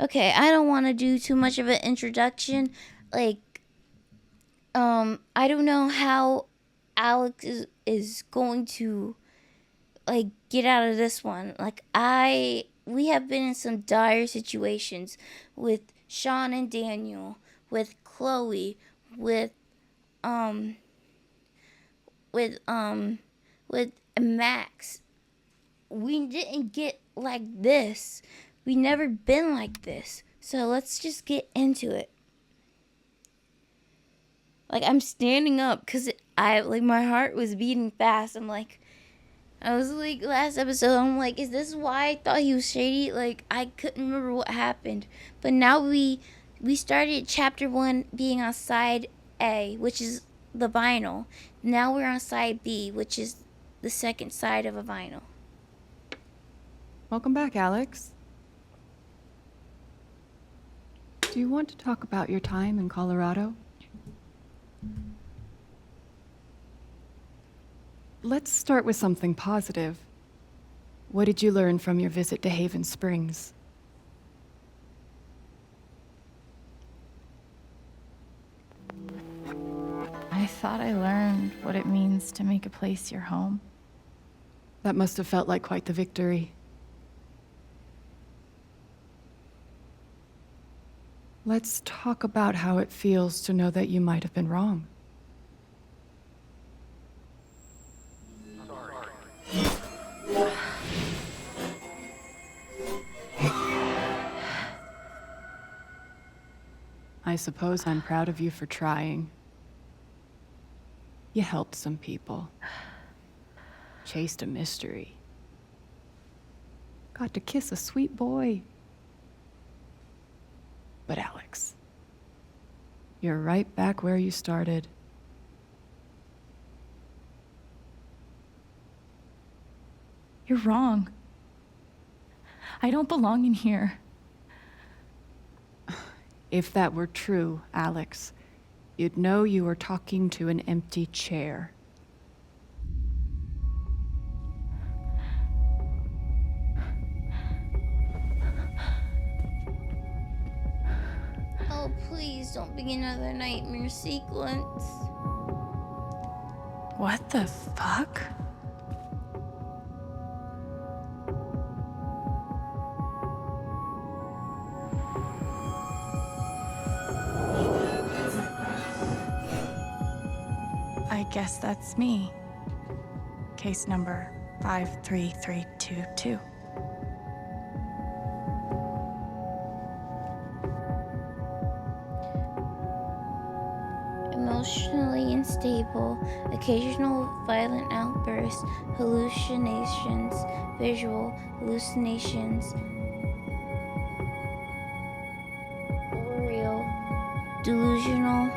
Okay, I don't want to do too much of an introduction. Like, I don't know how Alex is going to like get out of this one. Like, we have been in some dire situations with Sean and Daniel, with Chloe, with um with um with Max. We didn't get like this. We never been like this. So let's just get into it. Like, I'm standing up because I like my heart was beating fast. I was like last episode. I'm like, is this why I thought he was shady? Like, I couldn't remember what happened. But now we started chapter 1 being on side A, which is the vinyl. Now we're on side B, which is the second side of a vinyl. Welcome back, Alex. Do you want to talk about your time in Colorado? Let's start with something positive. What did you learn from your visit to Haven Springs? I thought I learned what it means to make a place your home. That must have felt like quite the victory. Let's talk about how it feels to know that you might have been wrong. I suppose I'm proud of you for trying. You helped some people. Chased a mystery. Got to kiss a sweet boy. But Alex, you're right back where you started. You're wrong. I don't belong in here. If that were true, Alex, you'd know you were talking to an empty chair. Oh, please don't be another nightmare sequence. What the fuck? I guess that's me. Case number 53322. Emotionally unstable, occasional violent outbursts, hallucinations, visual hallucinations, oral, delusional,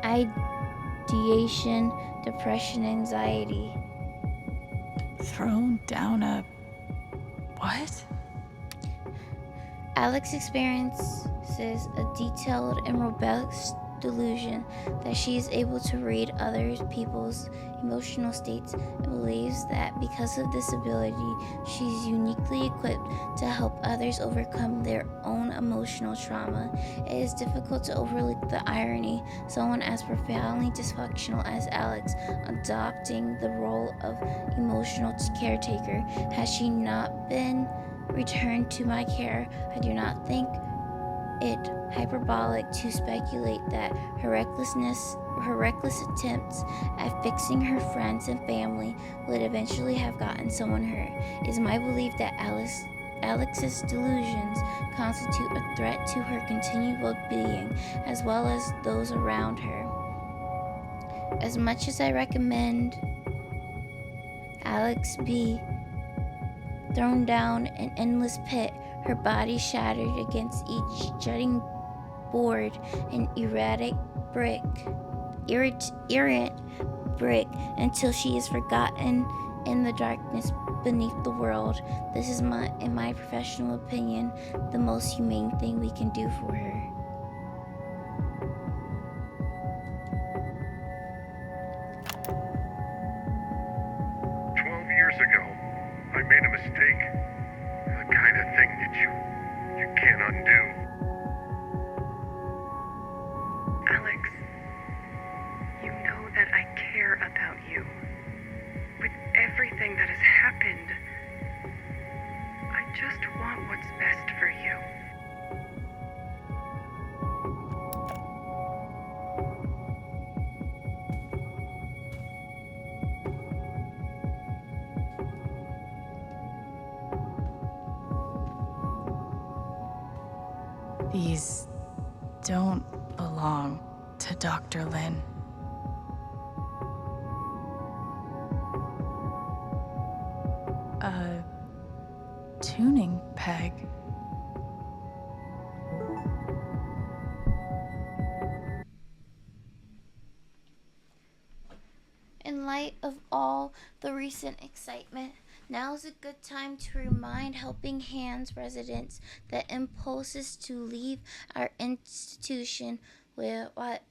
ideation, depression, anxiety. Thrown down a... what? Alex experiences a detailed and robust delusion that she is able to read other people's emotional states and believes that because of this ability, she's uniquely equipped to help others overcome their own emotional trauma. It is difficult to overlook the irony, someone as profoundly dysfunctional as Alex adopting the role of emotional caretaker. Has she not been returned to my care, I do not think it hyperbolic to speculate that her reckless attempts at fixing her friends and family would eventually have gotten someone hurt. It is my belief that Alex's delusions constitute a threat to her continued well-being as well as those around her. As much as I recommend Alex be thrown down an endless pit, her body shattered against each jutting board, an errant brick, until she is forgotten in the darkness beneath the world. This is, in my professional opinion, the most humane thing we can do for her. Years ago, I made a mistake. The kind of thing that you just want what's best for you. These don't belong to Dr. Lin. A tuning peg. In light of all the recent excitement, now is a good time to remind Helping Hands residents that impulses to leave our institution, while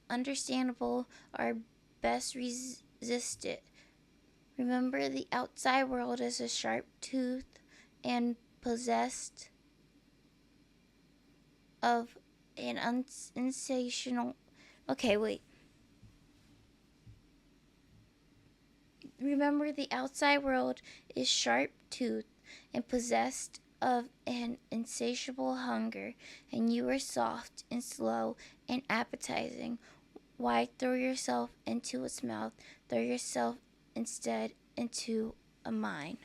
understandable, are best resisted. Remember, the outside world is a sharp tooth and possessed of an insatiable. Okay, wait. Remember, the outside world is sharp-toothed and possessed of an insatiable hunger, and you are soft and slow and appetizing. Why throw yourself into its mouth? Throw yourself instead into a mine.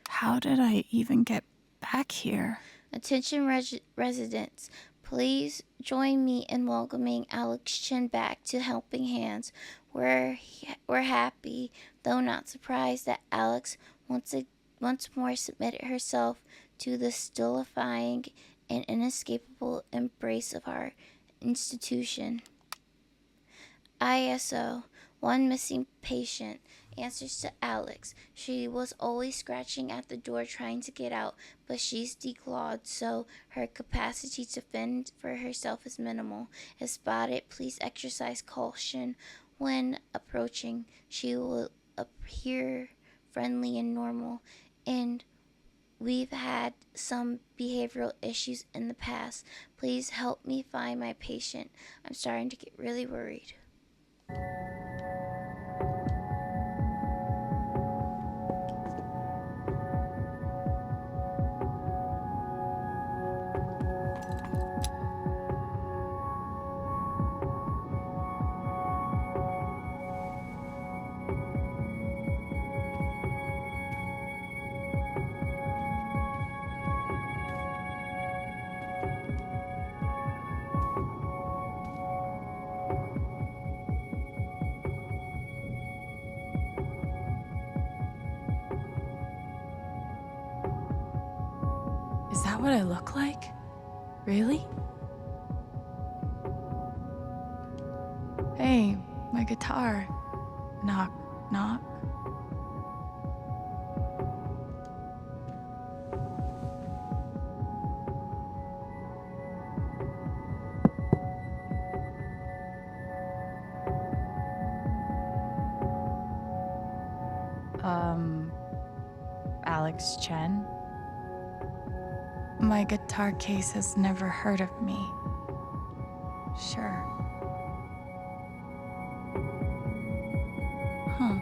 How did I even get back here? Attention residents, please join me in welcoming Alex Chen back to Helping Hands. We're happy, though not surprised, that Alex once more submitted herself to the stultifying and inescapable embrace of our institution. ISO, one missing patient, answers to Alex. She was always scratching at the door trying to get out, but she's declawed, so her capacity to fend for herself is minimal. If spotted, please exercise caution. When approaching, she will appear friendly and normal, and we've had some behavioral issues in the past. Please help me find my patient. I'm starting to get really worried. Is that what I look like? Really? Hey, my guitar. Knock, knock. Alex Chen? My guitar case has never heard of me. Sure. Huh.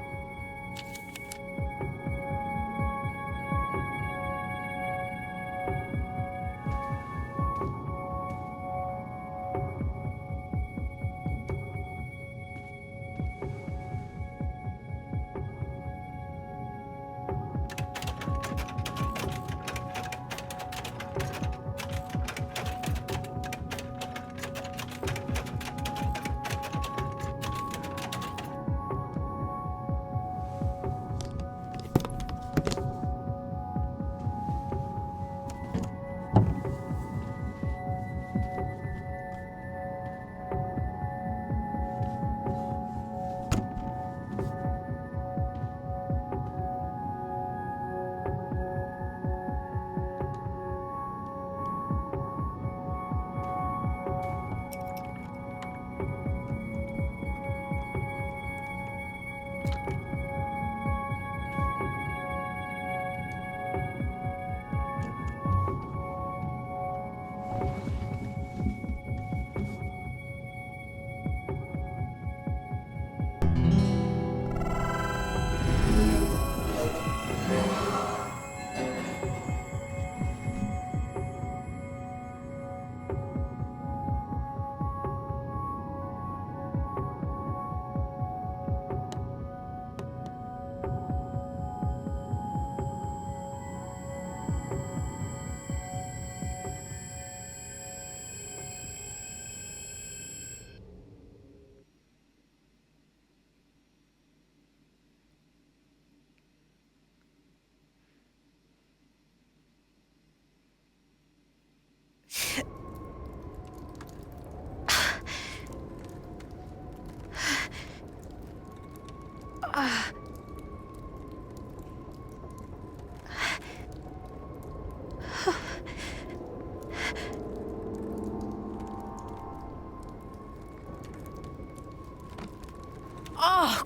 Oh.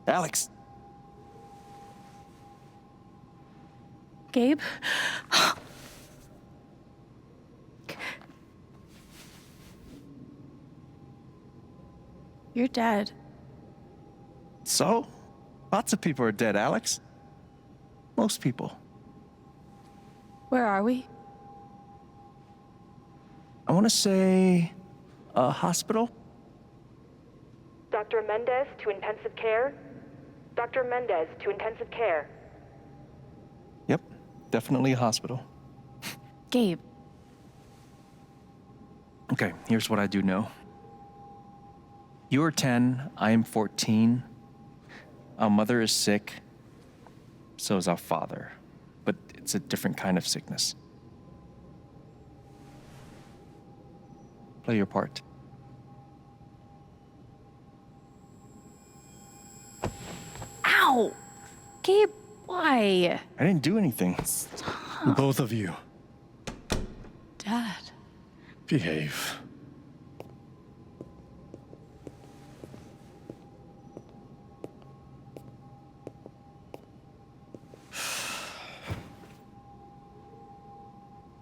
Alex! Gabe? You're dead. So? Lots of people are dead, Alex. Most people. Where are we? I want to say a hospital? Dr. Mendez to intensive care? Dr. Mendez to intensive care. Yep, definitely a hospital. Gabe. Okay, here's what I do know. You are 10, I am 14. Our mother is sick. So is our father. But it's a different kind of sickness. Play your part. Ow! Gabe, why? I didn't do anything. Both of you, Dad. behave.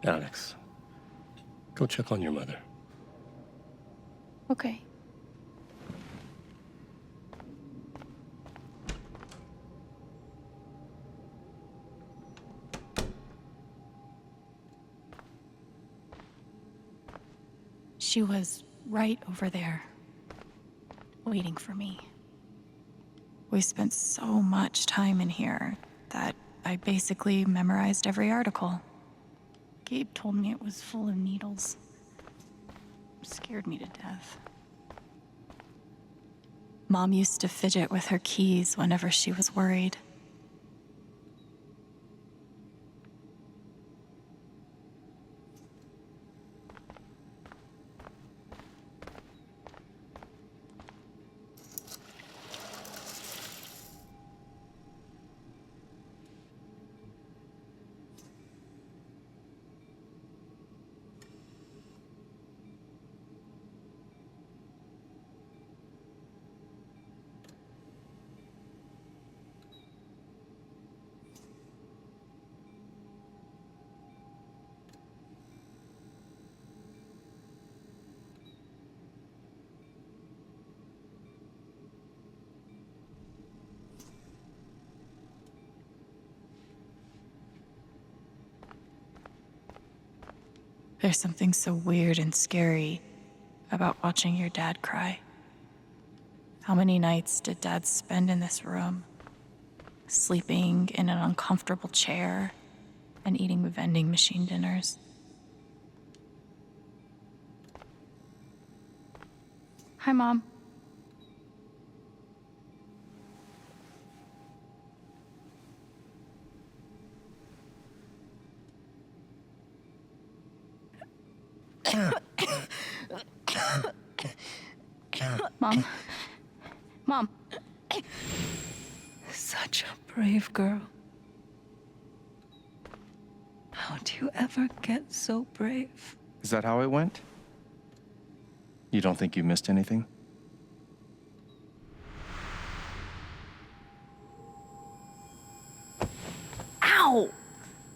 Alex, go check on your mother. Okay. She was right over there, waiting for me. We spent so much time in here that I basically memorized every article. Gabe told me it was full of needles. Scared me to death. Mom used to fidget with her keys whenever she was worried. There's something so weird and scary about watching your dad cry. How many nights did Dad spend in this room? sleeping in an uncomfortable chair, and eating vending machine dinners. Hi, Mom. Mom. Mom. Such a brave girl. How do you ever get so brave? Is that how it went? You don't think you missed anything? Ow!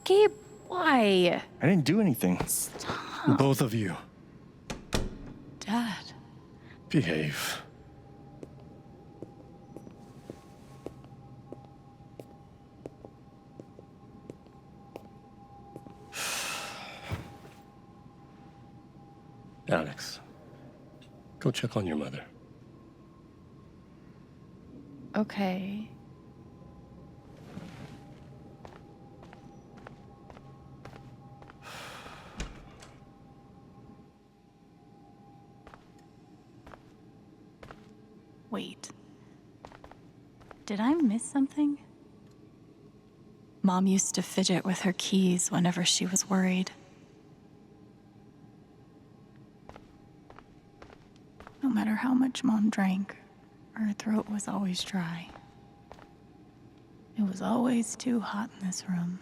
Gabe, why? I didn't do anything. Both of you. Dad. Behave. Alex, go check on your mother. Okay. Wait. Did I miss something? Mom used to fidget with her keys whenever she was worried. No matter how much Mom drank, her throat was always dry. It was always too hot in this room.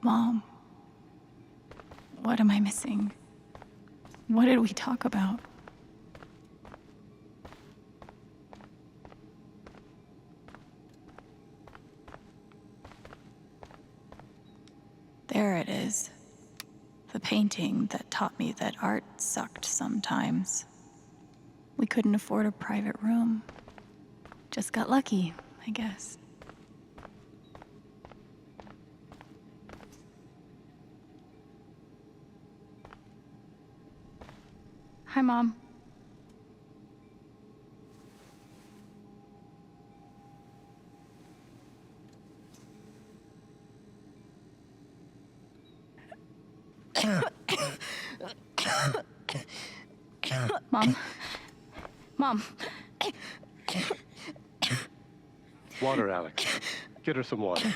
Mom, what am I missing? What did we talk about? There it is. The painting that taught me that art sucked sometimes. We couldn't afford a private room. Just got lucky, I guess. Hi, Mom. Mom. Mom. Water, Alex. Get her some water.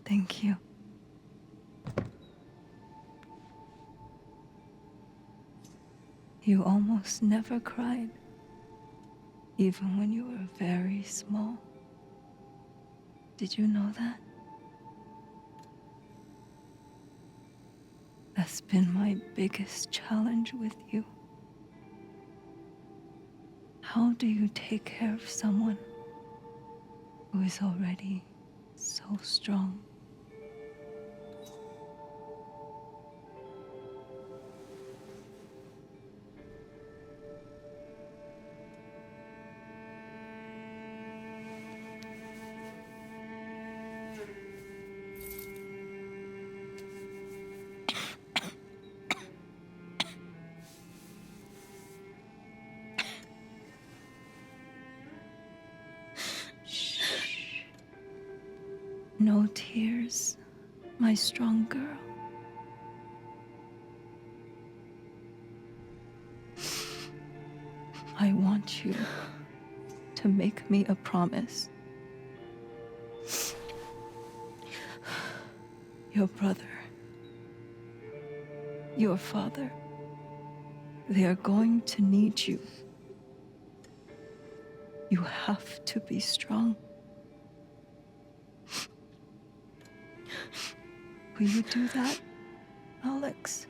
Thank you. You almost never cried, even when you were very small. Did you know that? That's been my biggest challenge with you. How do you take care of someone who is already so strong? No tears, my strong girl. I want you to make me a promise. Your brother, your father, they are going to need you. You have to be strong. Will you do that, Alex?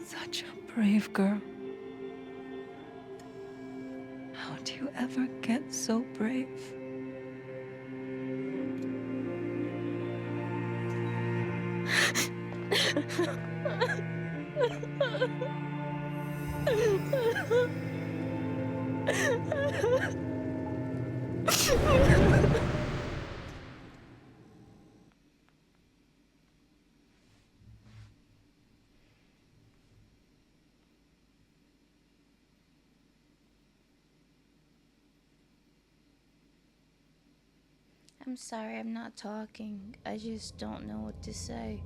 Such a brave girl. How do you ever get so brave? I'm sorry I'm not talking. I just don't know what to say.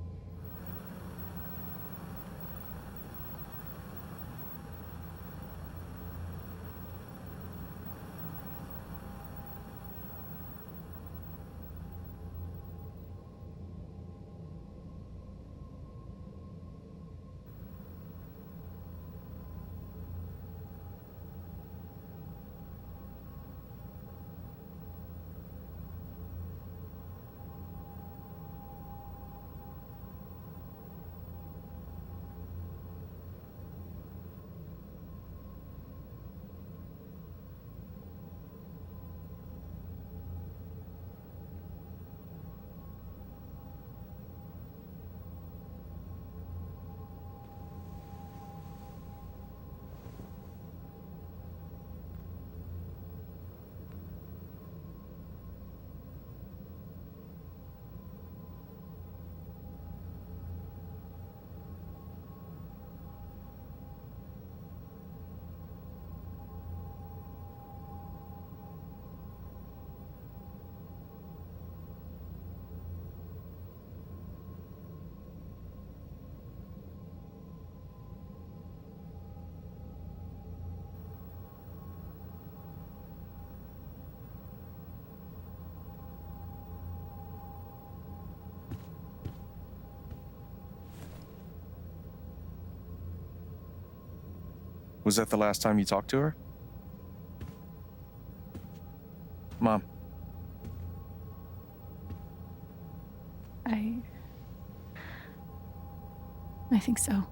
Was that the last time you talked to her? Mom, I think so.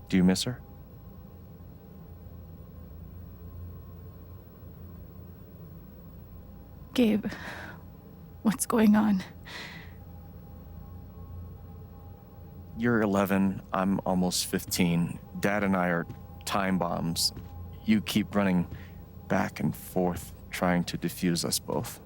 do you miss her? Gabe, what's going on? You're 11, I'm almost 15. Dad and I are time bombs. You keep running back and forth, trying to defuse us both.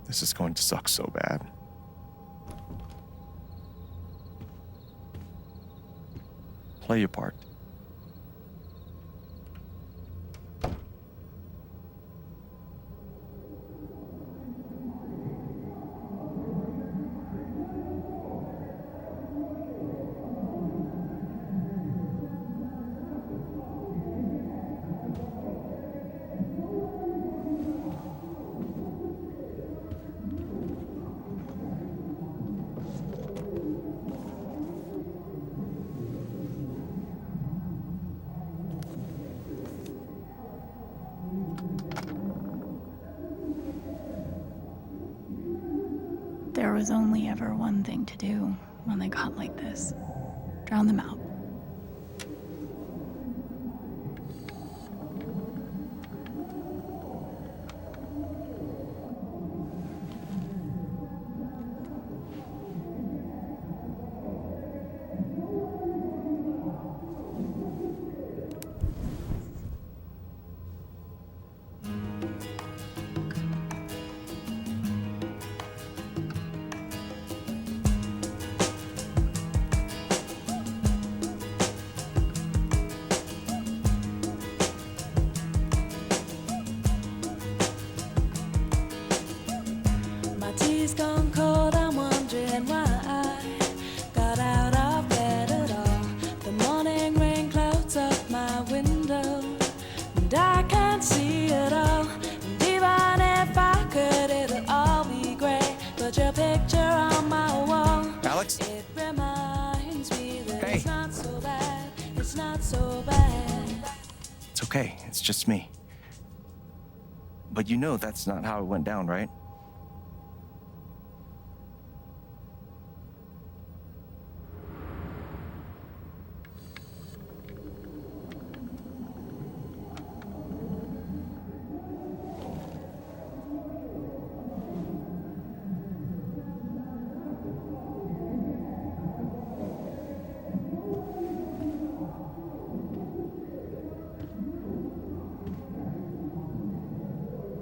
This is going to suck so bad. Play your part. There was only ever one thing to do when they got like this. Drown them out. Hey. It's not so bad. It's not so bad. It's okay. It's just me. But you know that's not how it went down, right?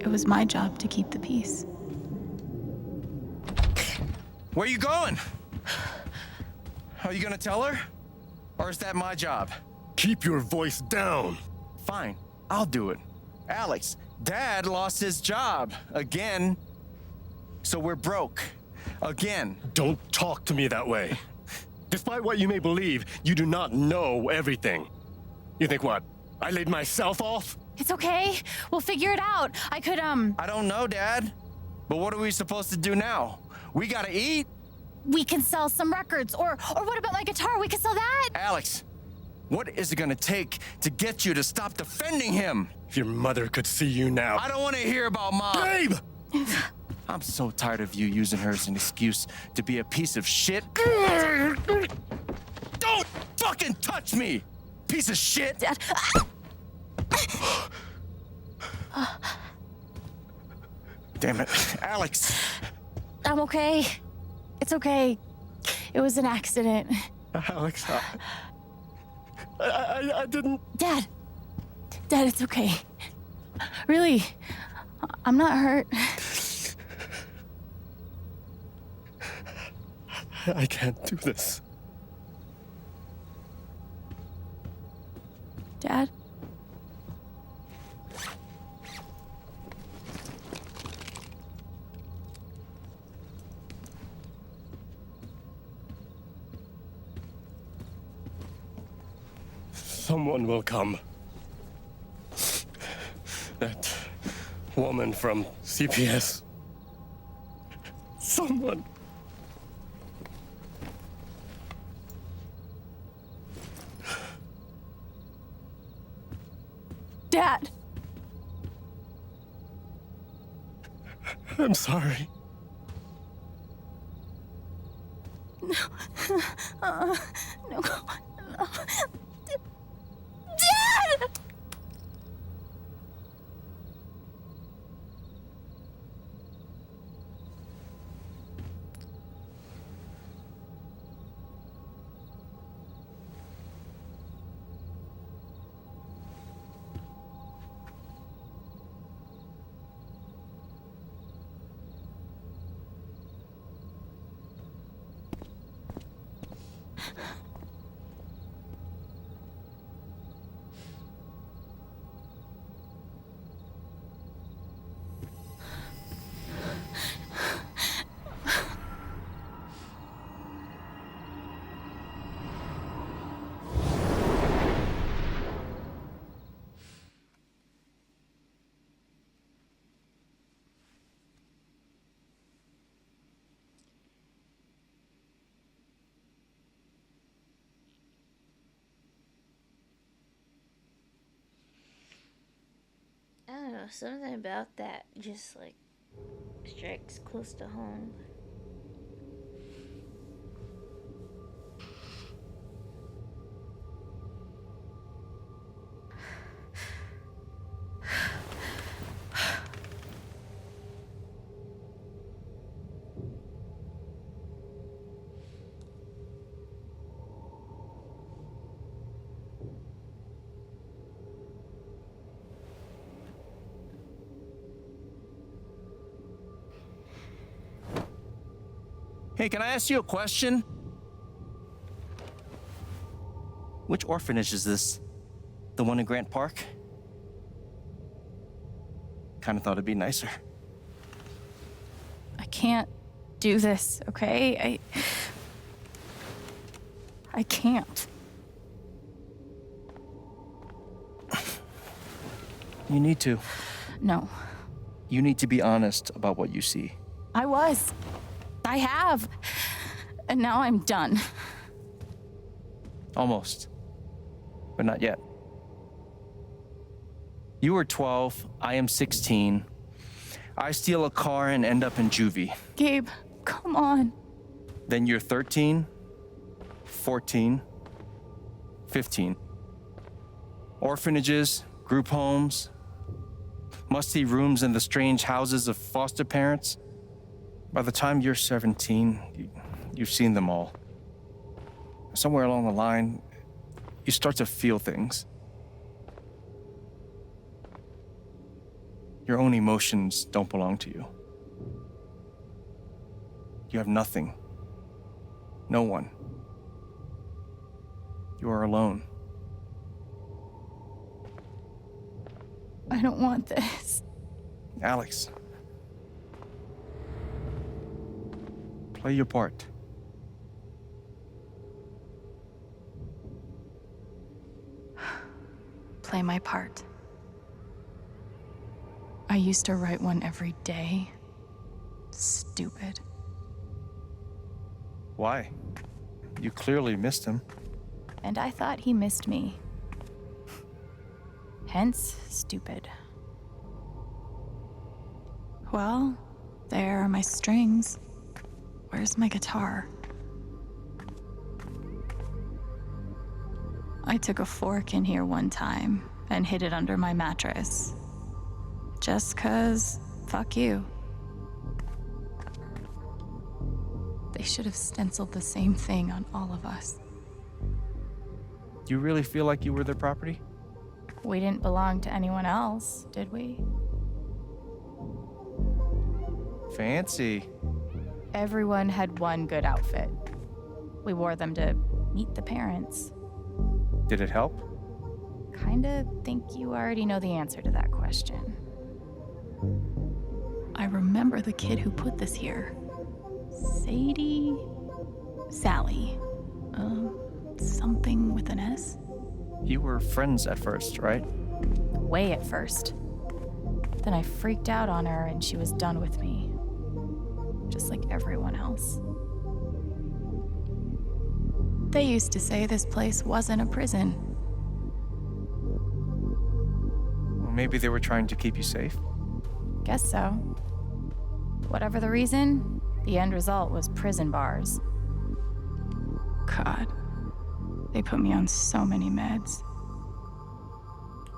It was my job to keep the peace. Where are you going? Are you gonna tell her? Or is that my job? Keep your voice down. Fine, I'll do it. Alex, Dad lost his job again. So we're broke. Again. Don't talk to me that way. Despite what you may believe, you do not know everything. You think what? I laid myself off? It's okay. We'll figure it out. I could, I don't know, Dad. But what are we supposed to do now? We gotta eat. we can sell some records. Or what about my guitar? We could sell that. Alex, what is it gonna take to get you to stop defending him? If your mother could see you now. I don't wanna hear about Mom. Babe! I'm so tired of you using her as an excuse to be a piece of shit. Don't fucking touch me, piece of shit! Dad. Damn it, Alex. I'm okay. It's okay. It was an accident. Alex, I didn't. Dad, it's okay. Really, I'm not hurt. I can't do this. Dad? Someone will come. That woman from CPS. Someone. Dad! I'm sorry. No. No. Dad! I don't know, something about that just like strikes close to home. Hey, can I ask you a question? Which orphanage is this? The one in Grant Park? Kinda thought it'd be nicer. I can't do this, okay? I can't. You need to. No. You need to be honest about what you see. I was. I have. And now I'm done. Almost. But not yet. You are 12, I am 16. I steal a car and end up in juvie. Gabe, come on. Then you're 13, 14, 15. Orphanages, group homes, musty rooms in the strange houses of foster parents. By the time you're 17, you've seen them all. Somewhere along the line, you start to feel things. Your own emotions don't belong to you. You have nothing. No one. You are alone. I don't want this. Alex. Play your part. Play my part. I used to write one every day. Stupid. Why? You clearly missed him. And I thought he missed me. Hence, stupid. Well, there are my strings. Where's my guitar? I took a fork in here one time and hid it under my mattress. Just 'cause, fuck you. They should have stenciled the same thing on all of us. Do you really feel like you were their property? We didn't belong to anyone else, did we? Fancy. Everyone had one good outfit. We wore them to meet the parents. Did it help? Kinda think you already know the answer to that question. I remember the kid who put this here. Sally. Something with an S? You were friends at first, right? Way at first. Then I freaked out on her and she was done with me. Just like everyone else. They used to say this place wasn't a prison. Well, maybe they were trying to keep you safe. Guess so. Whatever the reason, the end result was prison bars. God, they put me on so many meds.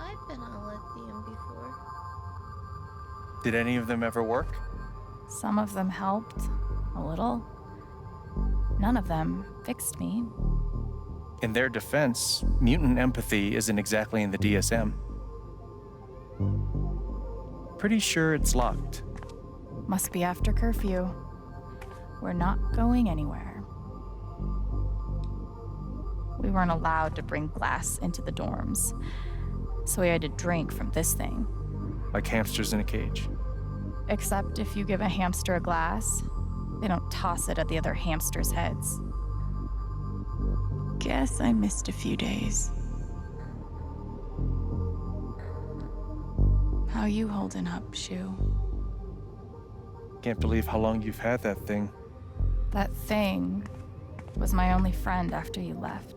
I've been on lithium before. Did any of them ever work? Some of them helped, a little. None of them fixed me. In their defense, mutant empathy isn't exactly in the DSM. Pretty sure it's locked. Must be after curfew. We're not going anywhere. We weren't allowed to bring glass into the dorms, so we had to drink from this thing. Like hamsters in a cage. Except if you give a hamster a glass, they don't toss it at the other hamsters' heads. Guess I missed a few days. How you holding up, Shu? Can't believe how long you've had that thing. That thing was my only friend after you left.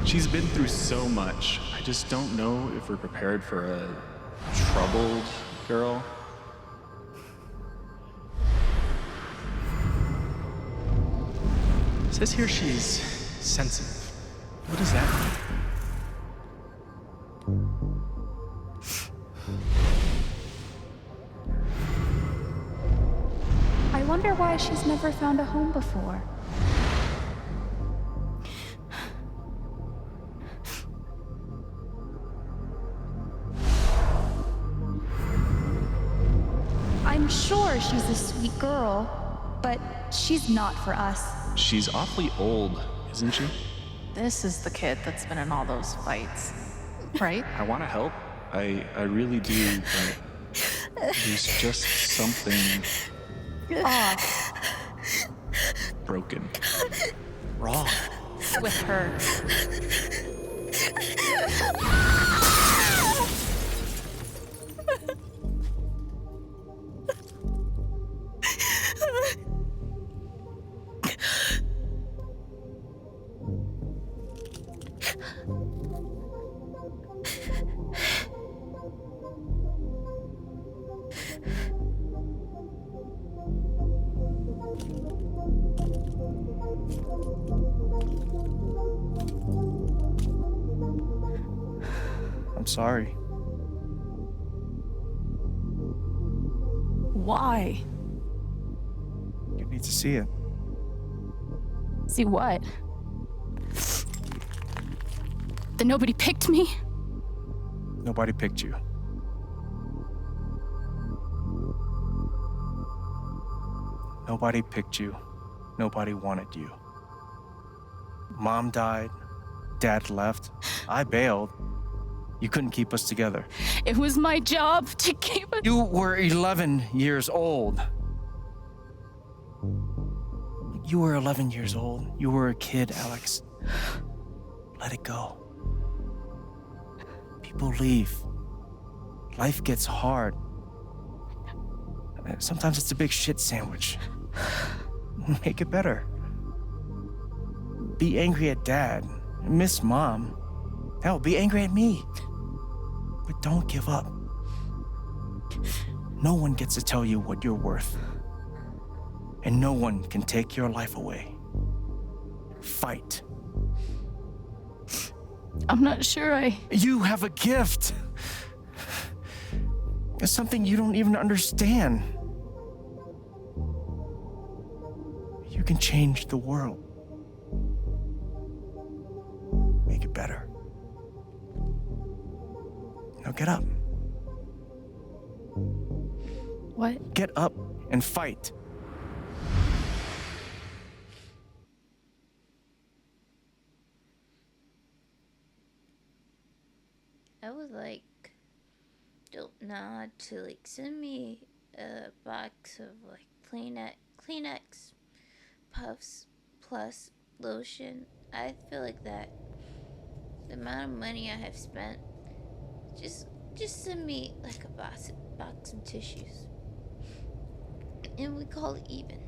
She's been through so much. I just don't know if we're prepared for a troubled girl. It says here she's sensitive. What does that mean? wonder why she's never found a home before. I'm sure she's a sweet girl, but she's not for us. She's awfully old, isn't she? This is the kid that's been in all those fights, right? I want to help. I really do, but there's just something Off broken. Wrong. with her. I'm sorry. Why? You need to see it. See what? That nobody picked me? Nobody picked you. Nobody picked you. Nobody wanted you. Mom died. Dad left. I bailed. You couldn't keep us together. It was my job to keep it. You were 11 years old. You were 11 years old. You were a kid, Alex. Let it go. People leave. Life gets hard. Sometimes it's a big shit sandwich. Make it better. Be angry at Dad. Miss Mom. Hell, be angry at me. But don't give up. No one gets to tell you what you're worth. And no one can take your life away. Fight. I'm not sure You have a gift. It's something you don't even understand. You can change the world. Make it better. Now get up. What? Get up and fight. I would like Dope Nod to like send me a box of like Kleenex puffs plus lotion. I feel like that the amount of money I have spent, just send me like a box of tissues, and we call it even.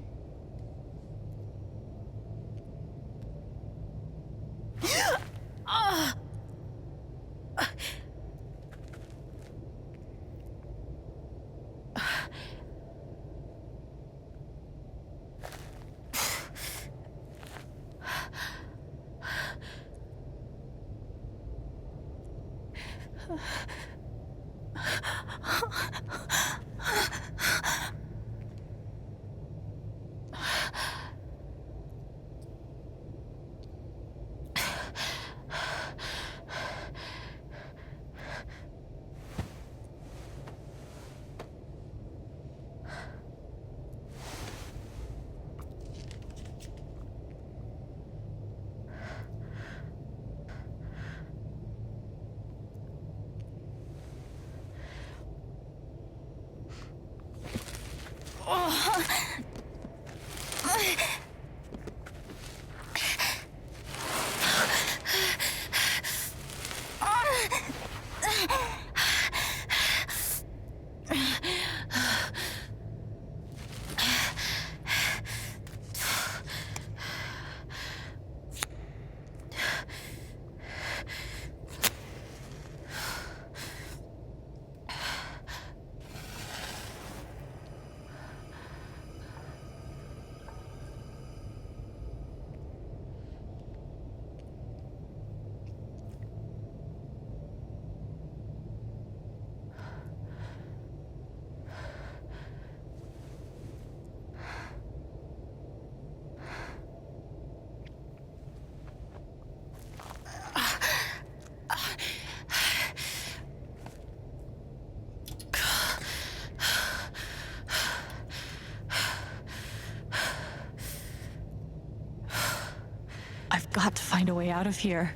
I've got to find a way out of here.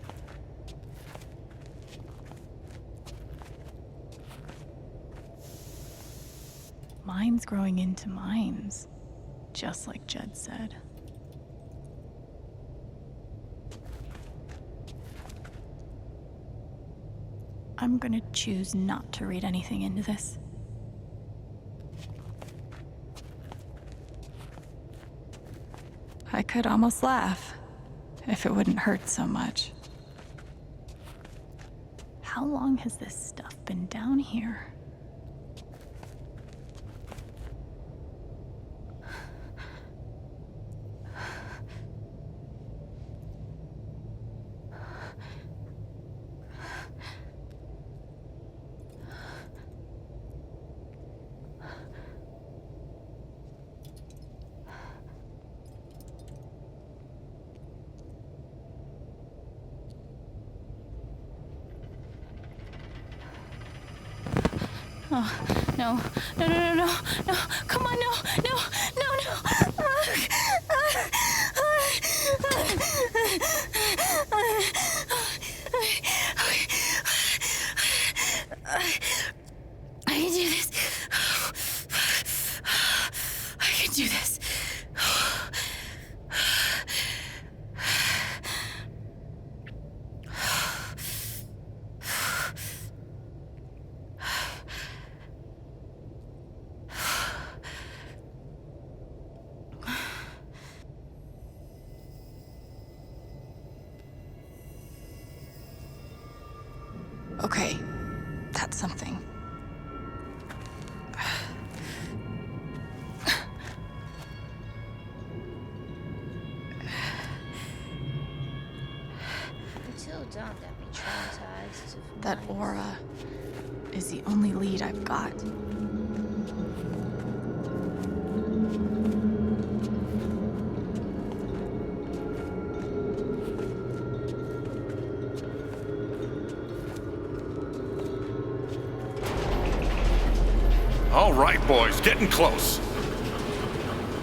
Mines growing into mines, just like Jed said. I'm gonna choose not to read anything into this. I could almost laugh, if it wouldn't hurt so much. How long has this stuff been down here? Oh, no, no, no, no, no, no, come on, no, no, no, no. I can do this. I can do this. Okay, that's something. Until dawn got me traumatized. That aura is the only lead I've got. All right, boys, getting close.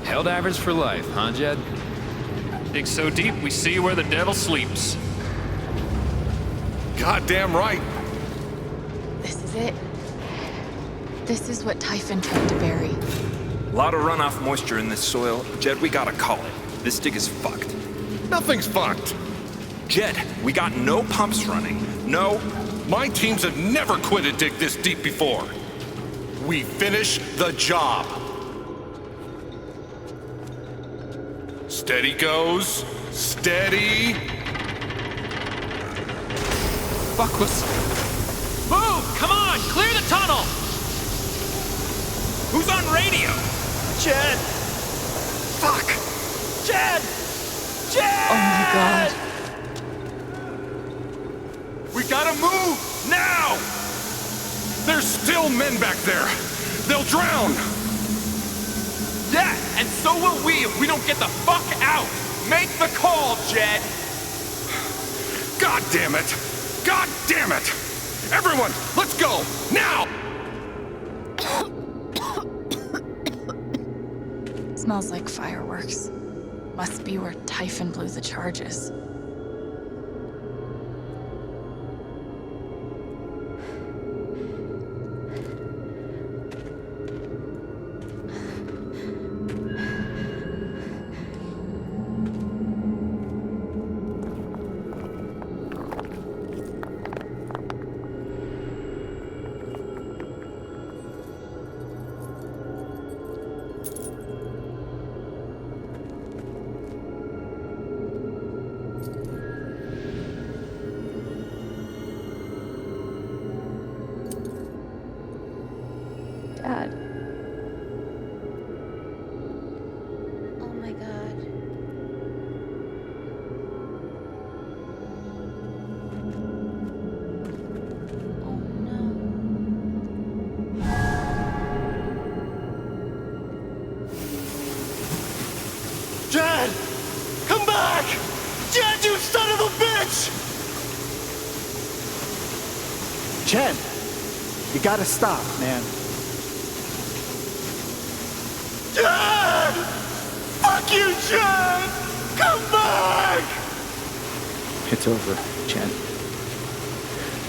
Helldivers for life, huh, Jed? Dig so deep, we see where the devil sleeps. Goddamn right. This is it. This is what Typhon tried to bury. A lot of runoff moisture in this soil. Jed, we gotta call it. This dig is fucked. Nothing's fucked. Jed, we got no pumps running. No. My teams have never quit a dig this deep before. We finish the job. Steady goes. Steady. Buckless. Move! Come on! Clear the tunnel! Who's on radio? Jed! Fuck! Jed! Jed! Oh my god. We gotta move now! There's still men back there. They'll drown. Yeah, and so will we if we don't get the fuck out. Make the call, Jed. God damn it! God damn it! Everyone, let's go! Now! Smells like fireworks. Must be where Typhon blew the charges. Dad. Oh my god. Oh no. Jed! Come back! Jed, you son of a bitch! Jed, you gotta stop, man. Jed! Fuck you, Jed! Come back! It's over, Chen.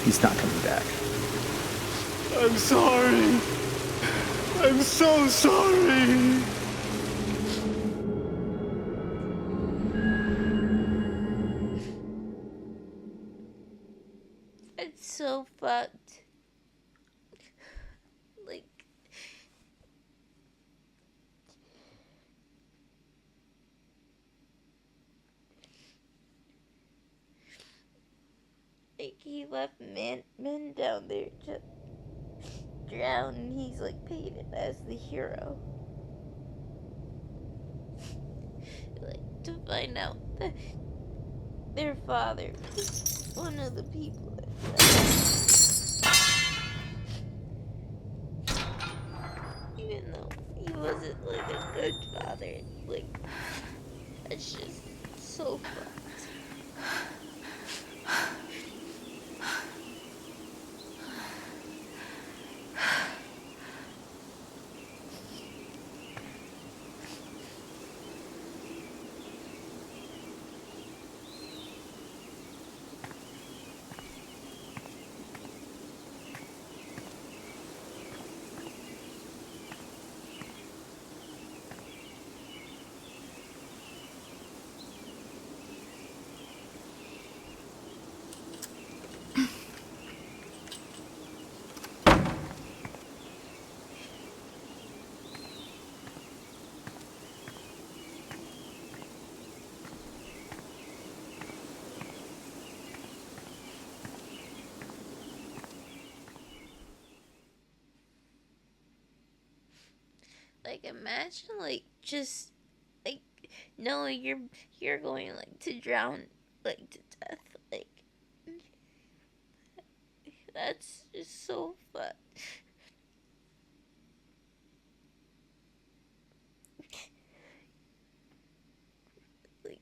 He's not coming back. I'm sorry. I'm so sorry. It's so fucked. Like, he left men down there to drown, and he's like painted as the hero. Like, to find out that their father was one of the people that even though he wasn't like a good father, like, it's just so fucked. Like, imagine, like, just, like, knowing you're going, like, to drown, like, to death. Like, that's just so fucked. Like,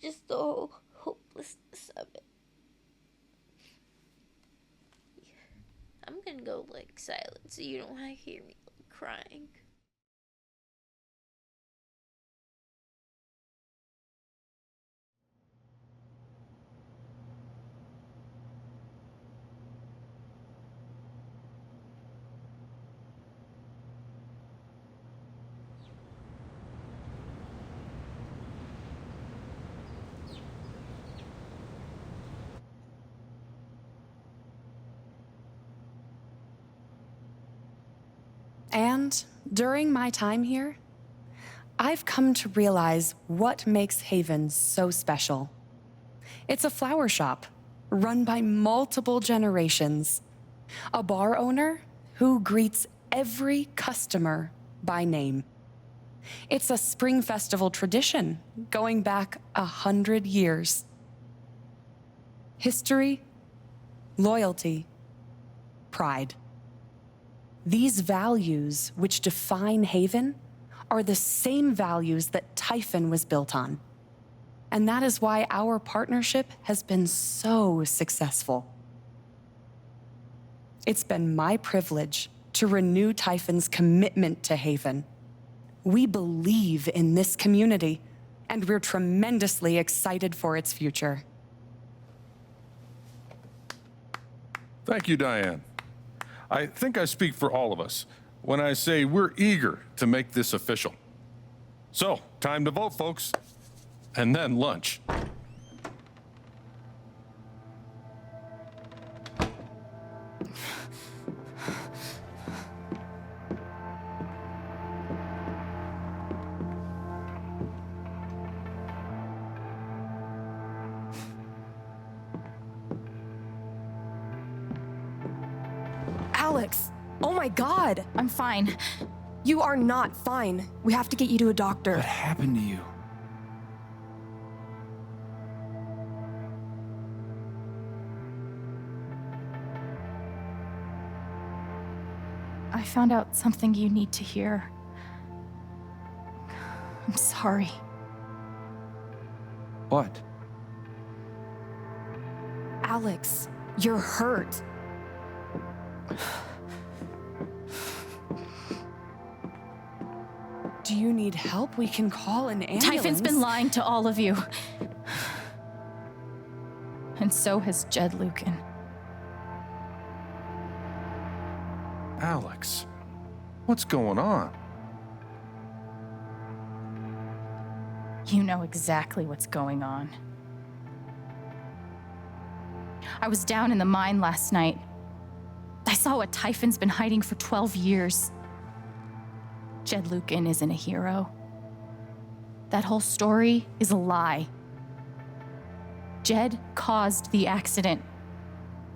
just the whole hopelessness of it. I'm gonna go, like, silent so you don't hear me, like, crying. And during my time here, I've come to realize what makes Haven so special. It's a flower shop run by multiple generations, a bar owner who greets every customer by name. It's a spring festival tradition going back 100 years. History, loyalty, pride. These values which define Haven are the same values that Typhon was built on. And that is why our partnership has been so successful. It's been my privilege to renew Typhon's commitment to Haven. We believe in this community, and we're tremendously excited for its future. Thank you, Diane. I think I speak for all of us when I say we're eager to make this official. So, time to vote, folks. And then lunch. Alex! Oh my God! I'm fine. You are not fine. We have to get you to a doctor. What happened to you? I found out something you need to hear. I'm sorry. What? Alex, you're hurt. Do you need help? We can call an ambulance. Typhon's been lying to all of you. And so has Jed Lucan. Alex, what's going on? You know exactly what's going on. I was down in the mine last night. I saw what Typhon's been hiding for 12 years. Jed Lucan isn't a hero. That whole story is a lie. Jed caused the accident,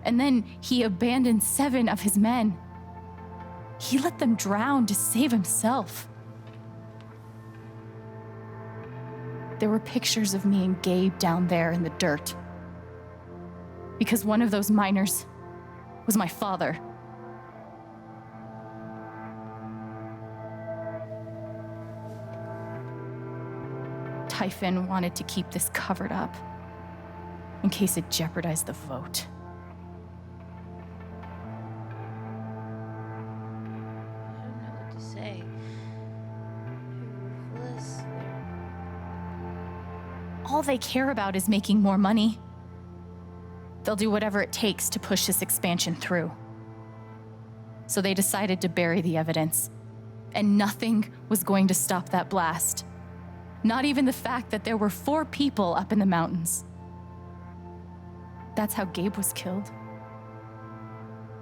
and then he abandoned 7 of his men. He let them drown to save himself. There were pictures of me and Gabe down there in the dirt. Because one of those miners was my father. Typhon wanted to keep this covered up in case it jeopardized the vote. I don't know what to say. You're ruthless. All they care about is making more money. They'll do whatever it takes to push this expansion through. So they decided to bury the evidence. And nothing was going to stop that blast. Not even the fact that there were 4 people up in the mountains. That's how Gabe was killed.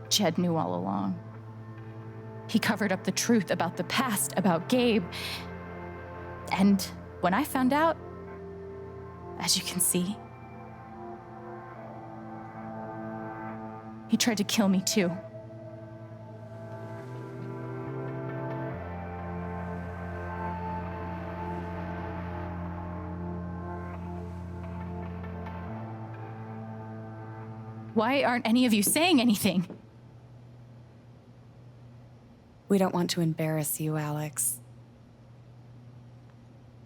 Jed knew all along. He covered up the truth about the past, about Gabe. And when I found out, as you can see, he tried to kill me too. Why aren't any of you saying anything? We don't want to embarrass you, Alex.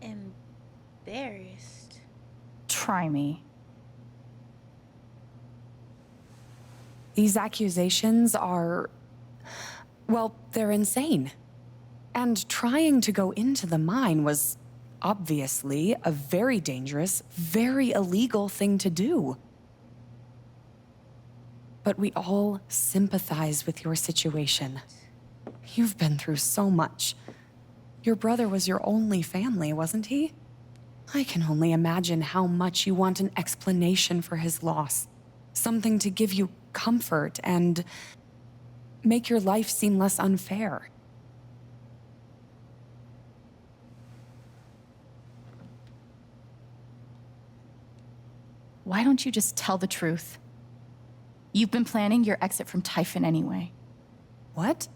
Embarrassed. Try me. These accusations are, well, they're insane. And trying to go into the mine was obviously a very dangerous, very illegal thing to do. But we all sympathize with your situation. You've been through so much. Your brother was your only family, wasn't he? I can only imagine how much you want an explanation for his loss. Something to give you comfort and make your life seem less unfair. Why don't you just tell the truth? You've been planning your exit from Typhon anyway. What?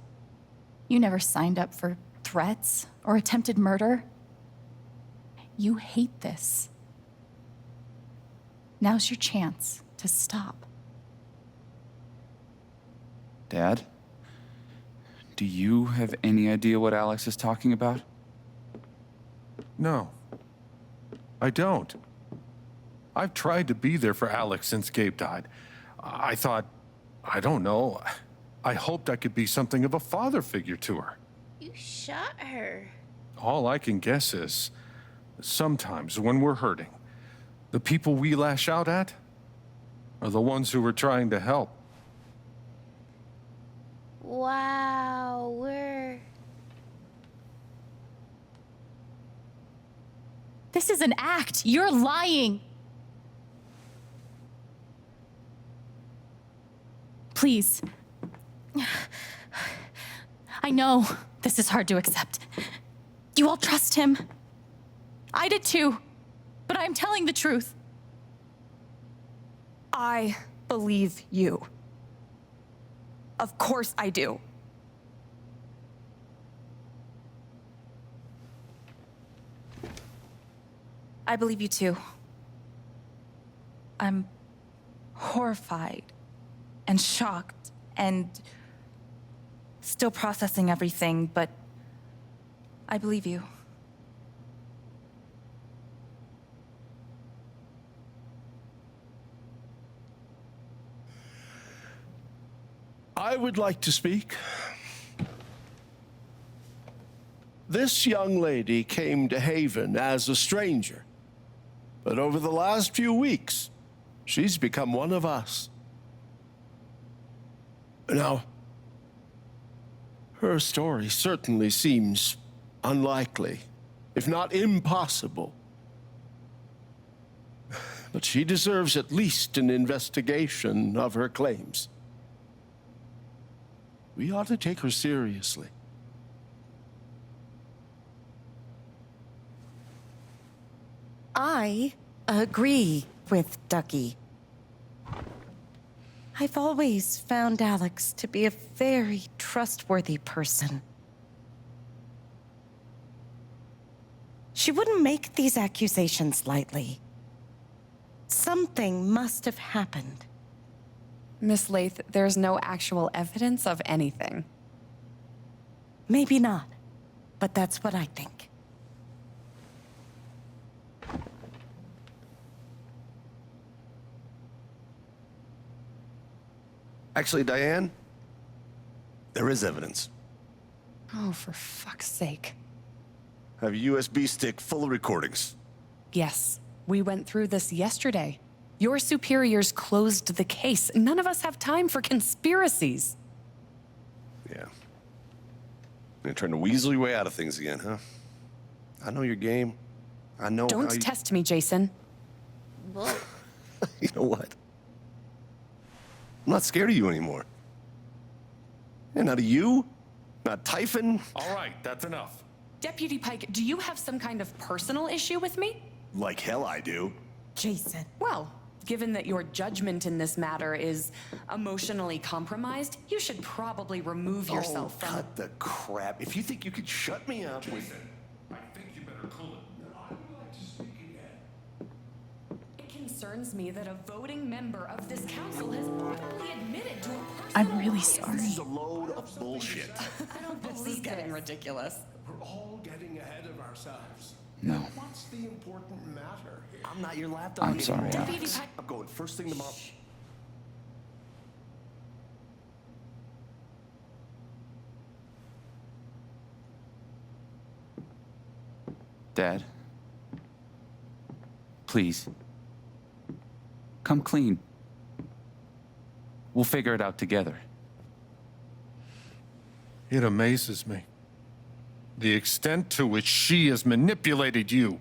You never signed up for threats or attempted murder. You hate this. Now's your chance to stop. Dad? Do you have any idea what Alex is talking about? No, I don't. I've tried to be there for Alex since Gabe died. I thought, I don't know, I hoped I could be something of a father figure to her. You shot her. All I can guess is, sometimes when we're hurting, the people we lash out at are the ones who we're trying to help. Wow, we're... This is an act. You're lying. Please. I know this is hard to accept. You all trust him. I did too, but I'm telling the truth. I believe you. Of course I do. I believe you too. I'm horrified and shocked and still processing everything, but I believe you. I would like to speak. This young lady came to Haven as a stranger, but over the last few weeks, She's become one of us. Now, her story certainly seems unlikely, if not impossible. But she deserves at least an investigation of her claims. We ought to take her seriously. I agree with Ducky. I've always found Alex to be a very trustworthy person. She wouldn't make these accusations lightly. Something must have happened. Miss Lath, there's no actual evidence of anything. Maybe not, but that's what I think. Actually, Diane, there is evidence. Oh, for fuck's sake. I have a USB stick full of recordings. Yes, we went through this yesterday. Your superiors closed the case. None of us have time for conspiracies. Yeah. You're trying to weasel your way out of things again, huh? I know your game. I know Don't how you... test me, Jason. Whoa. You know what? I'm not scared of you anymore. And not of you, not Typhon. All right, that's enough. Deputy Pike, do you have some kind of personal issue with me? Like hell I do. Jason. Well, given that your judgment in this matter is emotionally compromised, you should probably remove yourself from... cut the crap. If you think you could shut me up with... I think you better cool it. I would like to speak again. It concerns me that a voting member of this council has openly admitted to a personal... I'm really sorry. This is a load of bullshit. I don't believe this is getting ridiculous. We're all getting ahead of ourselves. No. What's the important matter here? I'm not your lapdog I'm sorry, anymore. Alex. I'm going first thing tomorrow. Dad. Please. Come clean. We'll figure it out together. It amazes me. The extent to which she has manipulated you.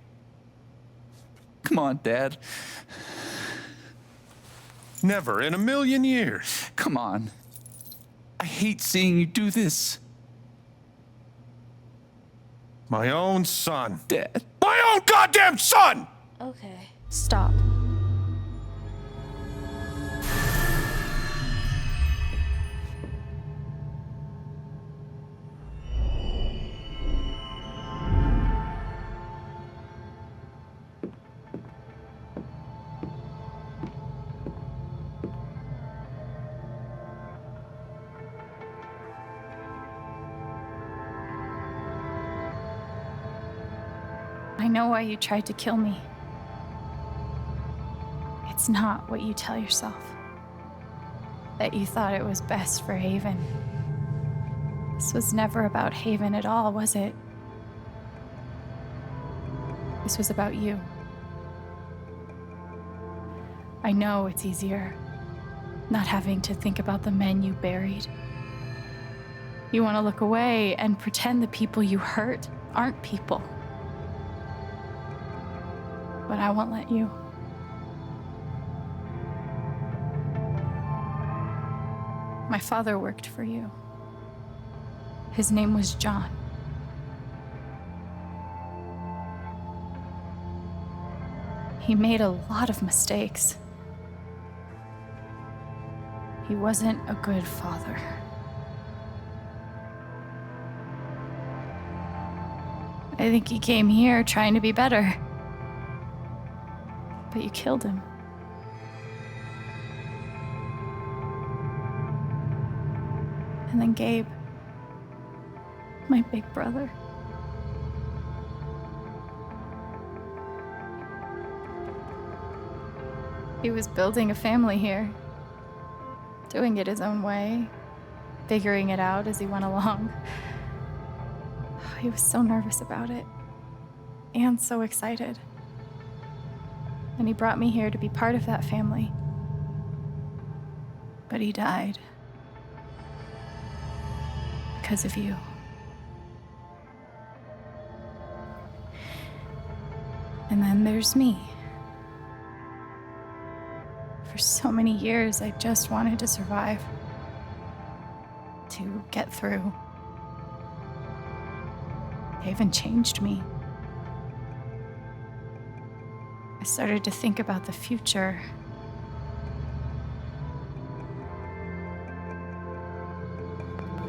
Come on, Dad. Never in a million years. Come on. I hate seeing you do this. My own son. Dad. My own goddamn son! Okay. Stop. I know why you tried to kill me. It's not what you tell yourself. That you thought it was best for Haven. This was never about Haven at all, was it? This was about you. I know it's easier not having to think about the men you buried. You want to look away and pretend the people you hurt aren't people. But I won't let you. My father worked for you. His name was John. He made a lot of mistakes. He wasn't a good father. I think he came here trying to be better. But you killed him. And then Gabe, my big brother. He was building a family here, doing it his own way, figuring it out as he went along. He was so nervous about it, and so excited. And he brought me here to be part of that family. But he died. Because of you. And then there's me. For so many years, I just wanted to survive. To get through. Haven changed me. I started to think about the future.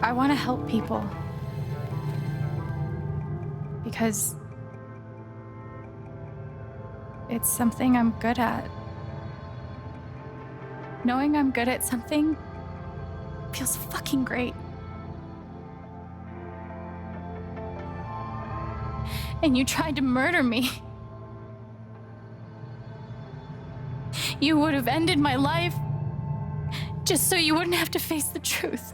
I want to help people. Because it's something I'm good at. Knowing I'm good at something feels fucking great. And you tried to murder me. You would have ended my life just so you wouldn't have to face the truth.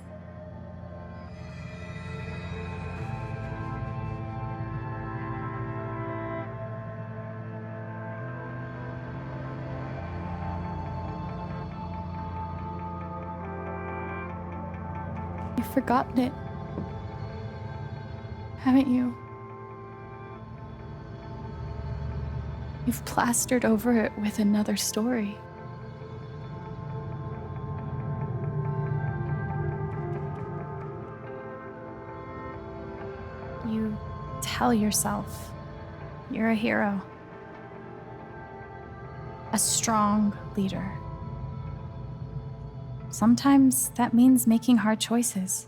You've forgotten it, haven't you? You've plastered over it with another story. You tell yourself you're a hero, a strong leader. Sometimes that means making hard choices.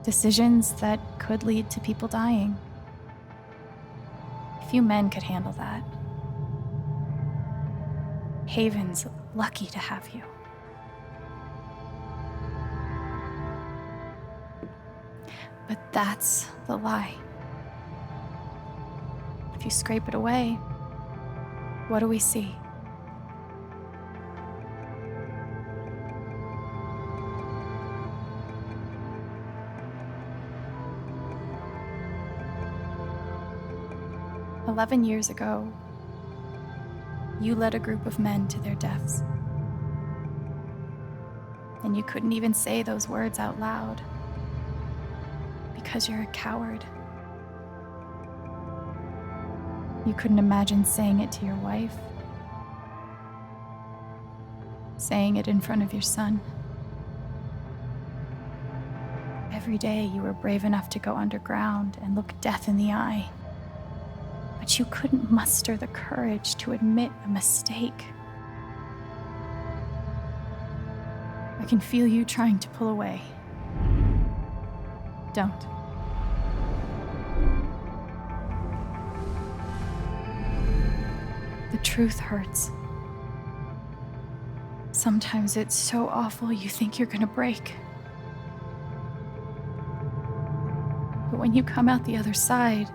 Decisions that could lead to people dying. Few men could handle that. Haven's lucky to have you. But that's the lie. If you scrape it away, what do we see? "11 years ago, you led a group of men to their deaths. And you couldn't even say those words out loud because you're a coward. You couldn't imagine saying it to your wife, saying it in front of your son. Every day you were brave enough to go underground and look death in the eye. But you couldn't muster the courage to admit a mistake. I can feel you trying to pull away. Don't. The truth hurts. Sometimes it's so awful you think you're gonna break. But when you come out the other side,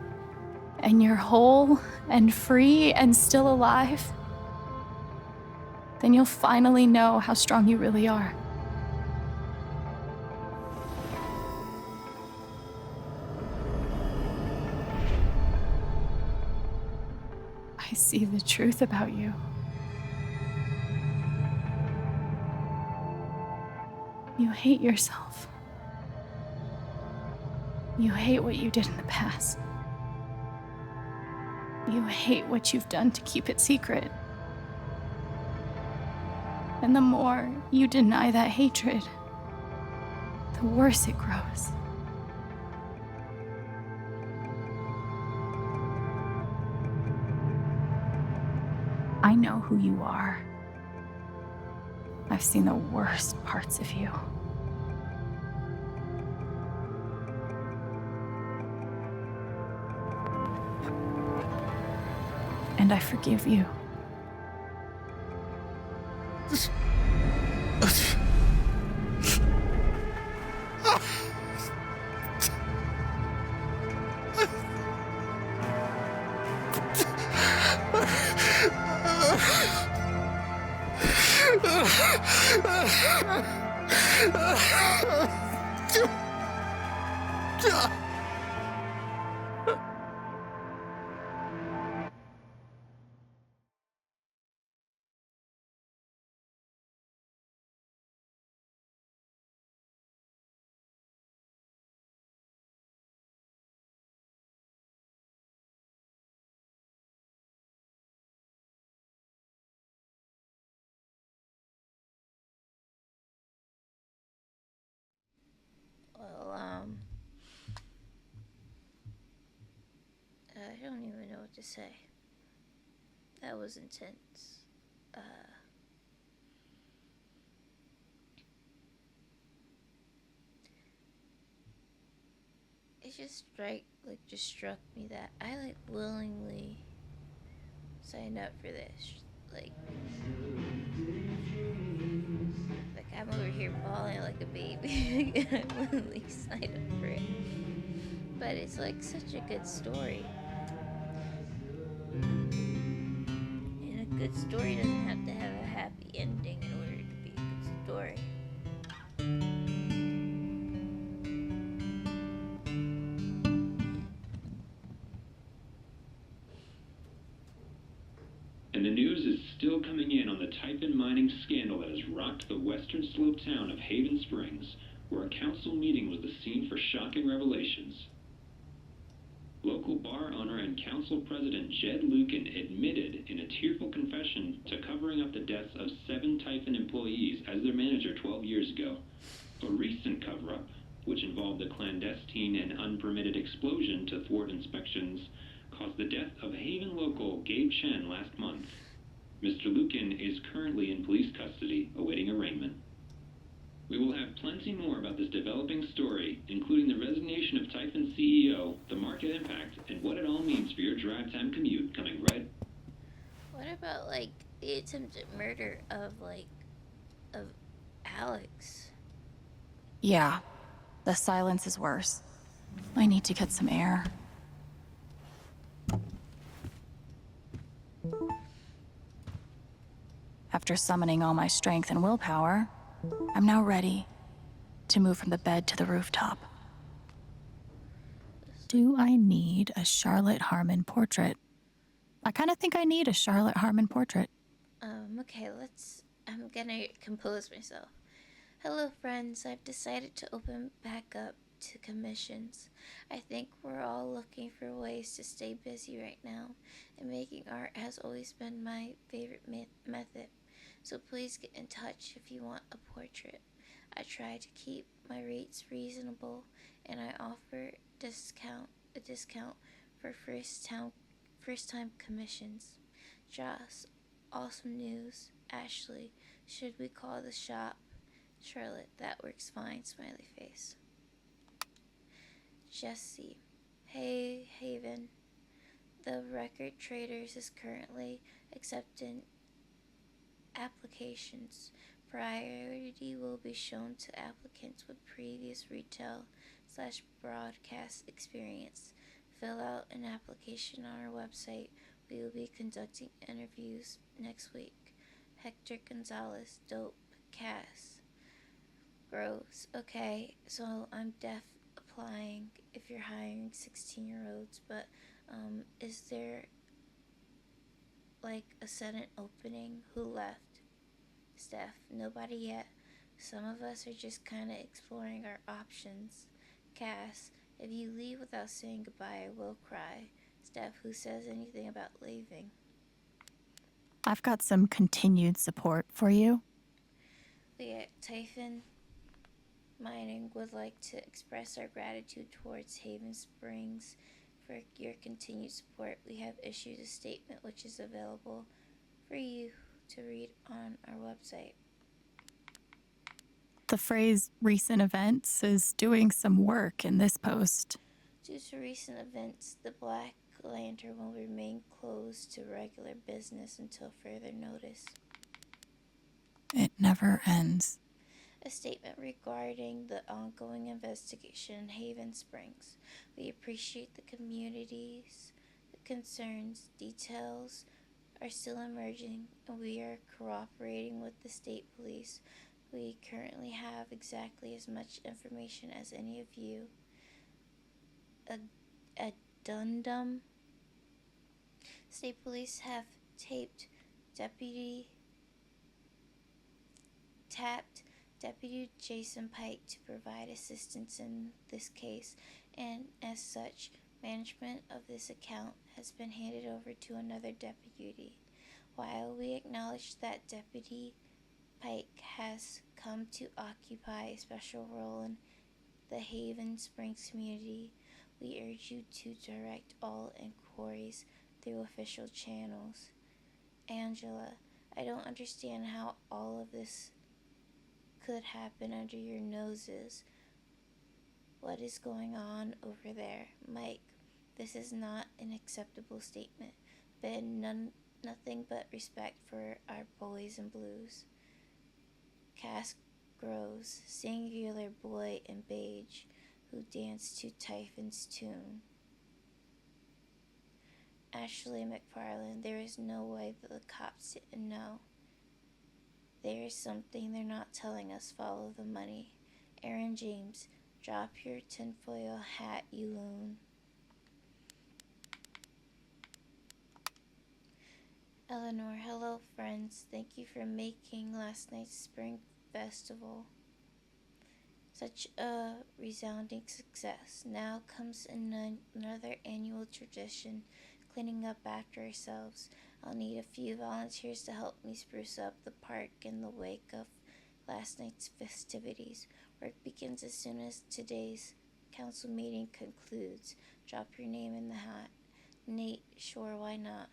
and you're whole and free and still alive, then you'll finally know how strong you really are. I see the truth about you. You hate yourself. You hate what you did in the past. You hate what you've done to keep it secret. And the more you deny that hatred, the worse it grows. I know who you are. I've seen the worst parts of you. And I forgive you. to say. That was intense. It just struck me that I like willingly signed up for this. Like I'm over here bawling like a baby. I willingly signed up for it. But it's like such a good story. And a good story doesn't have to have a happy ending in order to be a good story. And the news is still coming in on the Typhon mining scandal that has rocked the western slope town of Haven Springs, where a council meeting was the scene for shocking revelations. Local bar owner and council president Jed Lucan admitted in a tearful confession to covering up the deaths of 7 Typhon employees as their manager 12 years ago. A recent cover-up, which involved a clandestine and unpermitted explosion to thwart inspections, caused the death of Haven local Gabe Chen last month. Mr. Lucan is currently in police custody, awaiting arraignment. We will have plenty more about this developing story, including the resignation of Typhon CEO, the market impact, and what it all means for your drive time commute coming right. What about like the attempted murder of Alex? Yeah, the silence is worse. I need to get some air. After summoning all my strength and willpower, I'm now ready to move from the bed to the rooftop. Do I need a Charlotte Harmon portrait? I kind of think I need a Charlotte Harmon portrait. Okay, I'm gonna compose myself. Hello, friends. I've decided to open back up to commissions. I think we're all looking for ways to stay busy right now, and making art has always been my favorite method. So please get in touch if you want a portrait. I try to keep my rates reasonable, and I offer a discount for first-time commissions. Joss, awesome news. Ashley, should we call the shop? Charlotte, that works fine, smiley face. Jesse, hey Haven, the Record Traders is currently accepting applications. Priority will be shown to applicants with previous retail/broadcast experience. Fill out an application on our website. We will be conducting interviews next week. Hector Gonzalez, dope. Cass. Gross. Okay, so I'm applying if you're hiring 16-year-olds, but is there like a sudden opening? Who left? Steph, nobody yet. Some of us are just kind of exploring our options. Cass, if you leave without saying goodbye, I will cry. Steph, who says anything about leaving? I've got some continued support for you. We at Typhon Mining would like to express our gratitude towards Haven Springs for your continued support. We have issued a statement which is available for you to read on our website. The phrase recent events is doing some work in this post. Due to recent events, the Black Lantern will remain closed to regular business until further notice. It never ends. A statement regarding the ongoing investigation in Haven Springs. We appreciate the community's concerns. Details are still emerging, and we are cooperating with the state police. We currently have exactly as much information as any of you. Addendum. State police have tapped Deputy Jason Pike to provide assistance in this case, and as such, management of this account has been handed over to another deputy. While we acknowledge that Deputy Pike has come to occupy a special role in the Haven Springs community, we urge you to direct all inquiries through official channels. Angela, I don't understand how all of this could happen under your noses. What is going on over there? Mike, this is not an acceptable statement. Ben, nothing but respect for our boys in blues. Cass Groves, singular boy in beige, who danced to Typhon's tune. Ashley McFarland, there is no way that the cops didn't know. There is something they're not telling us. Follow the money. Aaron James, drop your tinfoil hat, you loon. Eleanor, hello friends. Thank you for making last night's spring festival such a resounding success. Now comes another annual tradition, cleaning up after ourselves. I'll need a few volunteers to help me spruce up the park in the wake of last night's festivities. Work begins as soon as today's council meeting concludes. Drop your name in the hat. Nate, sure, why not?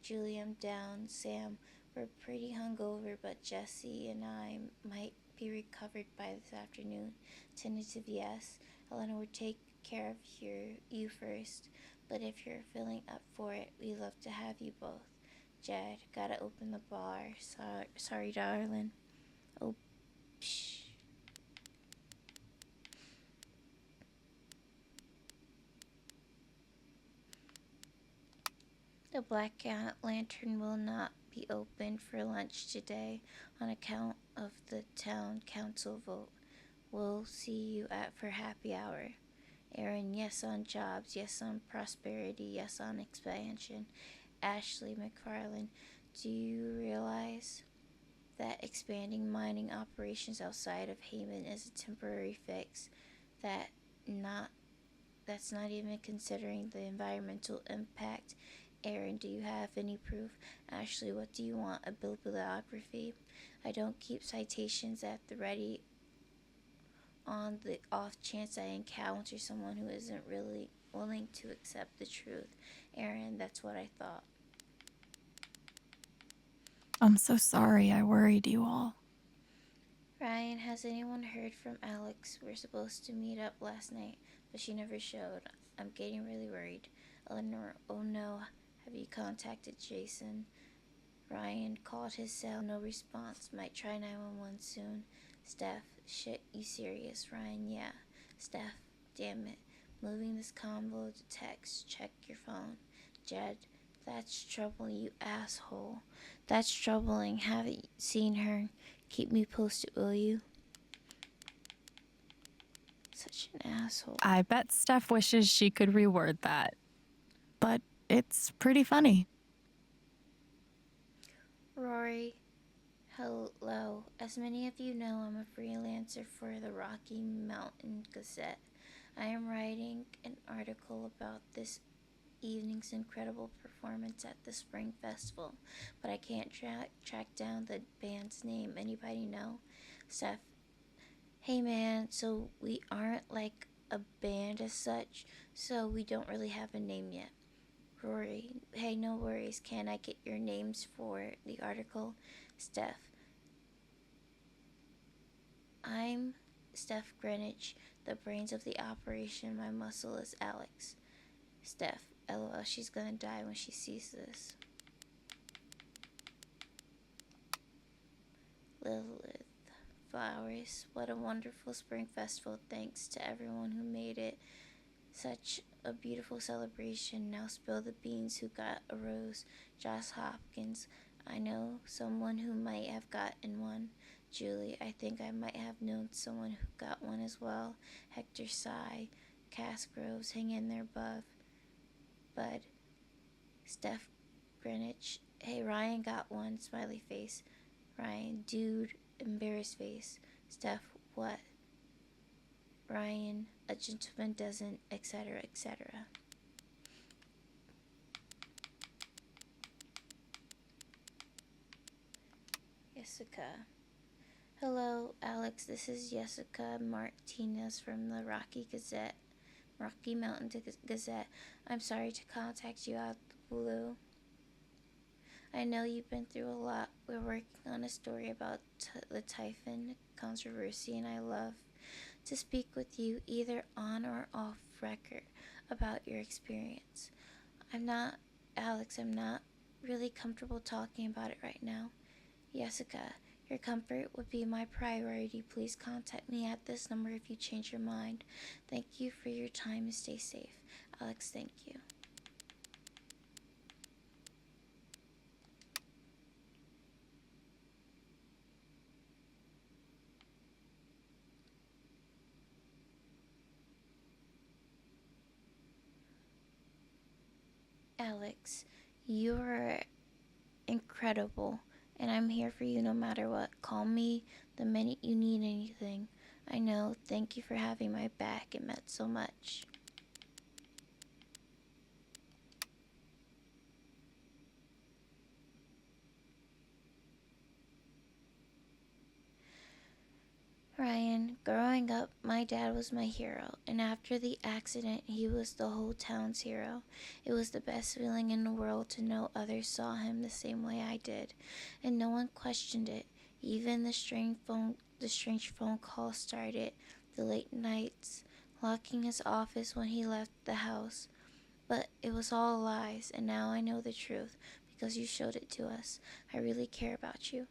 Julie, I'm down. Sam, we're pretty hungover, but Jesse and I might be recovered by this afternoon. Tentative yes. Eleanor would take care of you first, but if you're feeling up for it, we'd love to have you both. Jed, gotta open the bar. Sorry, darling. Oh, psh. The Black Lantern will not be open for lunch today on account of the town council vote. We'll see you for happy hour. Aaron, yes on jobs, yes on prosperity, yes on expansion. Ashley McFarland, do you realize that expanding mining operations outside of Haven is a temporary fix? That's not even considering the environmental impact. Aaron, do you have any proof? Ashley, what do you want? A bibliography? I don't keep citations at the ready on the off chance I encounter someone who isn't really willing to accept the truth. Aaron, that's what I thought. I'm so sorry I worried you all. Ryan, has anyone heard from Alex? We're supposed to meet up last night, but she never showed. I'm getting really worried. Eleanor, oh no. Have you contacted Jason? Ryan, called his cell, no response. Might try 911 soon. Steph, shit, you serious? Ryan, yeah. Steph, damn it. Moving this combo to text. Check your phone. Jed, that's trouble, you asshole. That's troubling. Haven't seen her. Keep me posted, will you? Such an asshole. I bet Steph wishes she could reword that. But it's pretty funny. Rory, hello. As many of you know, I'm a freelancer for the Rocky Mountain Gazette. I am writing an article about this evening's incredible performance at the Spring Festival, but I can't track down the band's name. Anybody know? Steph, hey man, so we aren't like a band as such, so we don't really have a name yet. Rory, hey, no worries. Can I get your names for the article? Steph, I'm Steph Greenwich, the brains of the operation. My muscle is Alex. Steph, LOL, she's gonna die when she sees this. Lilith Flowers, what a wonderful spring festival. Thanks to everyone who made it such a beautiful celebration. Now spill the beans. Who got a rose? Josh Hopkins. I know someone who might have gotten one. Julie, I think I might have known someone who got one as well. Hector Sigh. Cass Groves, hang in there, Bud. Steph Greenwich, hey, Ryan got one. Smiley face. Ryan, dude, embarrassed face. Steph, what? Ryan, a gentleman doesn't, etc., etc. Jessica. Hello, Alex. This is Jessica Martinez from the Rocky Mountain Gazette. I'm sorry to contact you out of the Blue. I know you've been through a lot. We're working on a story about the Typhon controversy, and I love to speak with you either on or off record about your experience. Alex, I'm not really comfortable talking about it right now. Jessica, your comfort would be my priority. Please contact me at this number if you change your mind. Thank you for your time and stay safe. Alex, thank you. Alex, you're incredible, and I'm here for you no matter what. Call me the minute you need anything. I know. Thank you for having my back. It meant so much. Ryan, growing up, my dad was my hero, and after the accident, he was the whole town's hero. It was the best feeling in the world to know others saw him the same way I did, and no one questioned it. Even the strange phone calls started, the late nights, locking his office when he left the house. But it was all lies, and now I know the truth because you showed it to us. I really care about you.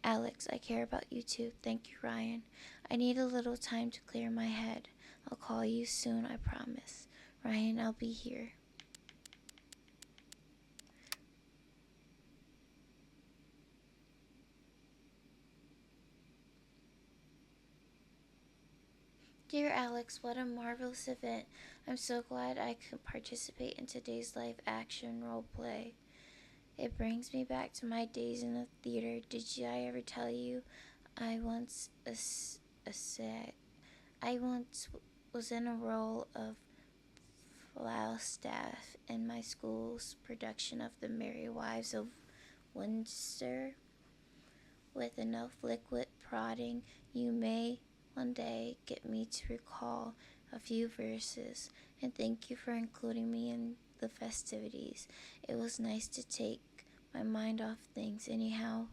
Alex, I care about you too. Thank you, Ryan. I need a little time to clear my head. I'll call you soon, I promise. Ryan, I'll be here. Dear Alex, what a marvelous event. I'm so glad I could participate in today's live action role play. It brings me back to my days in the theater. I ever tell you I once was in a role of Falstaff in my school's production of The Merry Wives of Windsor? With enough liquid prodding, you may one day get me to recall a few verses, and thank you for including me in the festivities. It was nice to take my mind off things. Anyhow,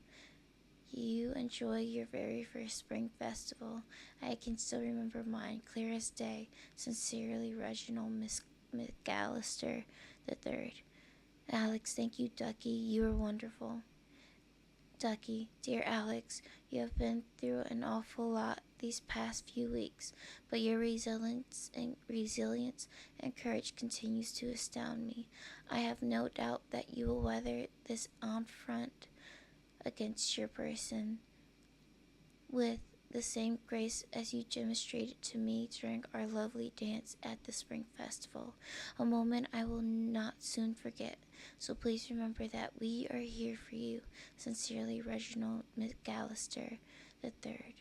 you enjoy your very first spring festival. I can still remember mine, clear as day. Sincerely, Reginald McAllister III. Alex, thank you, Ducky. You are wonderful. Ducky, dear Alex, you have been through an awful lot these past few weeks, but your resilience and courage continues to astound me. I have no doubt that you will weather this affront against your person with the same grace as you demonstrated to me during our lovely dance at the Spring Festival, a moment I will not soon forget. So please remember that we are here for you. Sincerely, Reginald McAllister III.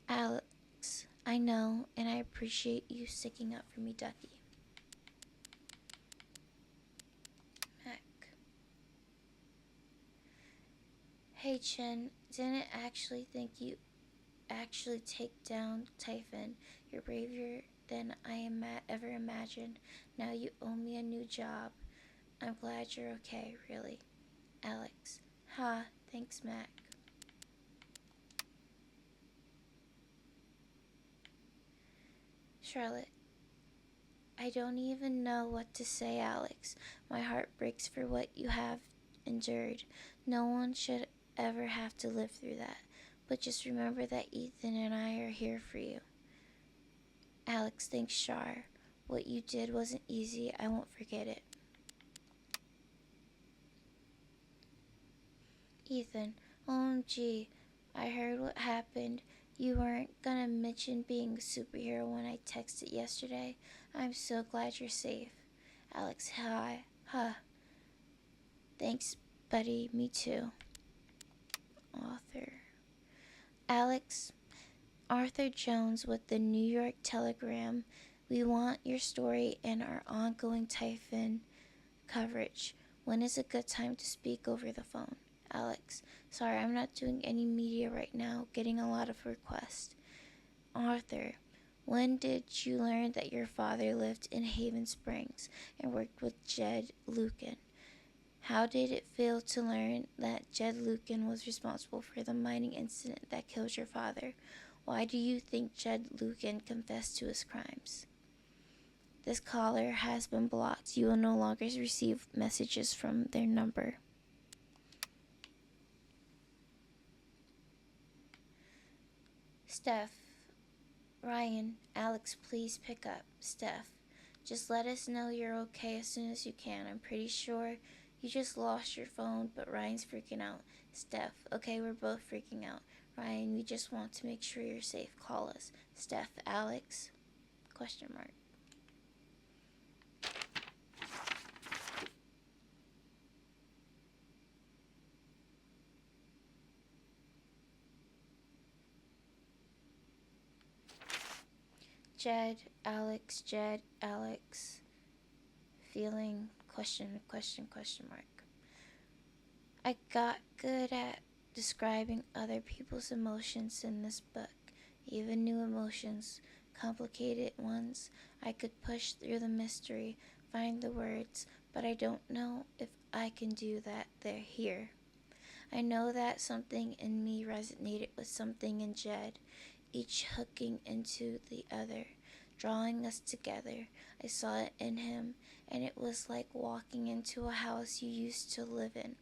Alex, I know, and I appreciate you sticking up for me, Ducky. Mac. Hey, Chen, didn't actually think you actually take down Typhon. You're braver than I ever imagined. Now you owe me a new job. I'm glad you're okay, really. Alex. Ha, thanks, Mac. Charlotte. I don't even know what to say, Alex. My heart breaks for what you have endured. No one should ever have to live through that. But just remember that Ethan and I are here for you. Alex, thanks, Char. What you did wasn't easy. I won't forget it. Ethan, OMG, I heard what happened. You weren't gonna mention being a superhero when I texted yesterday. I'm so glad you're safe. Alex, hi. Huh. Thanks, buddy. Me too. Author. Alex, Arthur Jones with the New York Telegram. We want your story and our ongoing Typhon coverage. When is a good time to speak over the phone? Alex, sorry, I'm not doing any media right now, getting a lot of requests. Arthur, When did you learn that your father lived in Haven Springs and worked with Jed Lucan? How did it feel to learn that Jed Lucan was responsible for the mining incident that killed your father? Why do you think Jed Lucan confessed to his crimes? This caller has been blocked. You will no longer receive messages from their number. Steph, Ryan, Alex, please pick up. Steph, just let us know you're okay as soon as you can. I'm pretty sure you just lost your phone, but Ryan's freaking out. Steph, okay, we're both freaking out. Ryan, we just want to make sure you're safe. Call us. Steph, Alex? Question mark. Jed, Alex, feeling, question mark. I got good at describing other people's emotions in this book, even new emotions, complicated ones. I could push through the mystery, find the words, but I don't know if I can do that here. I know that something in me resonated with something in Jed, each hooking into the other, drawing us together. I saw it in him, and it was like walking into a house you used to live in,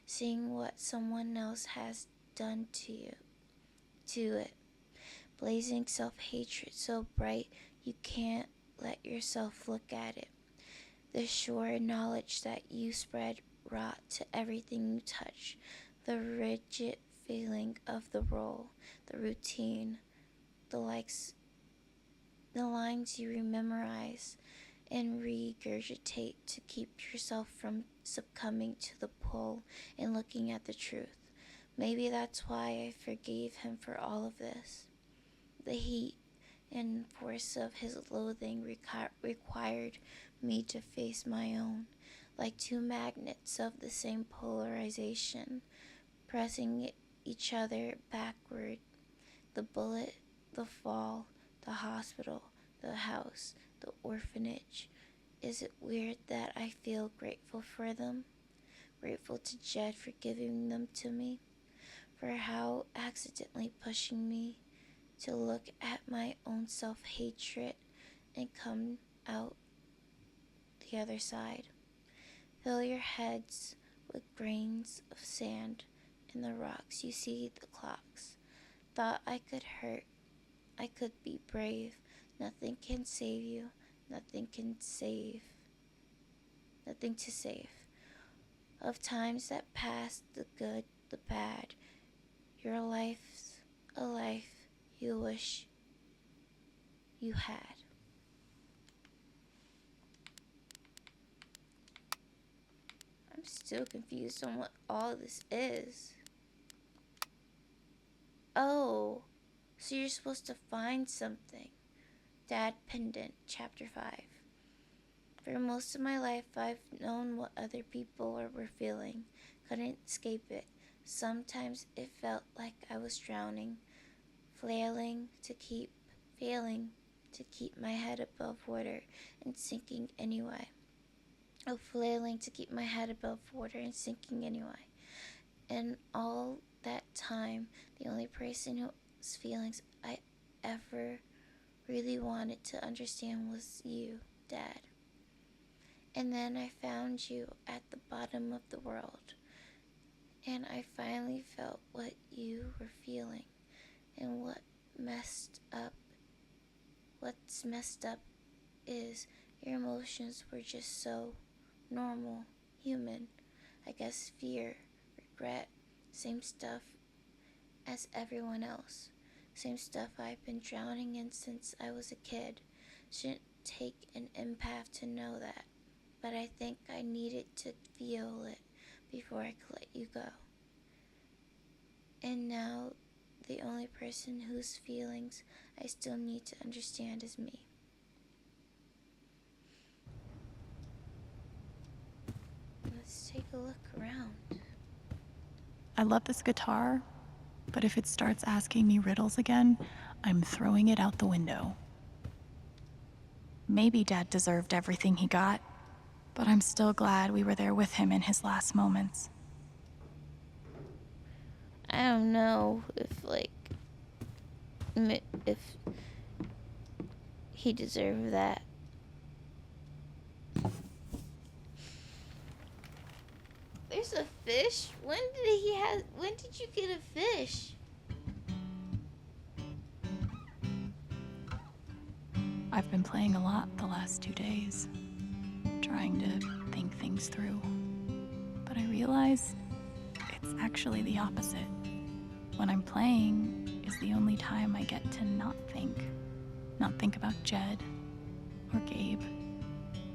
seeing what someone else has done to it. Blazing self-hatred so bright you can't let yourself look at it. The sure knowledge that you spread rot to everything you touch. The rigid feeling of the role, the routine, the lines you rememorize and regurgitate to keep yourself from succumbing to the pull and looking at the truth. Maybe that's why I forgave him for all of this. The heat and force of his loathing required me to face my own, like two magnets of the same polarization, pressing each other backward. The bullet, the fall, the hospital, the house, the orphanage. Is it weird that I feel grateful for them? Grateful to Jed for giving them to me? For how accidentally pushing me to look at my own self-hatred and come out the other side. Fill your heads with grains of sand in the rocks. You see the clocks. Thought I could hurt. I could be brave. Nothing can save you. Nothing to save. Of times that passed, the good, the bad. Your life's a life you wish you had. I'm still confused on what all this is. Oh, so you're supposed to find something. Dad Pendant, Chapter 5. For most of my life, I've known what other people were feeling. Couldn't escape it. Sometimes it felt like I was drowning, failing to keep my head above water and sinking anyway. And all that time, the only person whose feelings I ever really wanted to understand was you, Dad. And then I found you at the bottom of the world, and I finally felt what you were feeling. And what's messed up is your emotions were just so normal, human. I guess fear, regret, same stuff as everyone else. Same stuff I've been drowning in since I was a kid. Shouldn't take an empath to know that, but I think I needed to feel it before I could let you go. And now, the only person whose feelings I still need to understand is me. Let's take a look around. I love this guitar, but if it starts asking me riddles again, I'm throwing it out the window. maybe Dad deserved everything he got, but I'm still glad we were there with him in his last moments. I don't know if he deserved that. There's a fish? When did you get a fish? I've been playing a lot the last 2 days, trying to think things through. But I realize it's actually the opposite. When I'm playing is the only time I get to not think about Jed, or Gabe,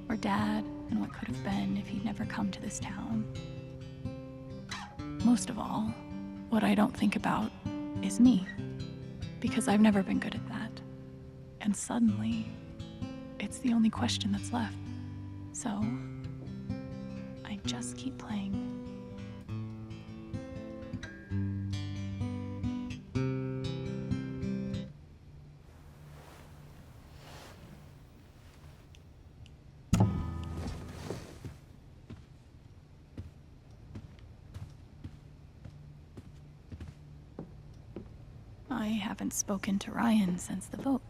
or Dad, and what could have been if he'd never come to this town. Most of all, what I don't think about is me, because I've never been good at that. And suddenly, it's the only question that's left. So, I just keep playing. I haven't spoken to Ryan since the vote.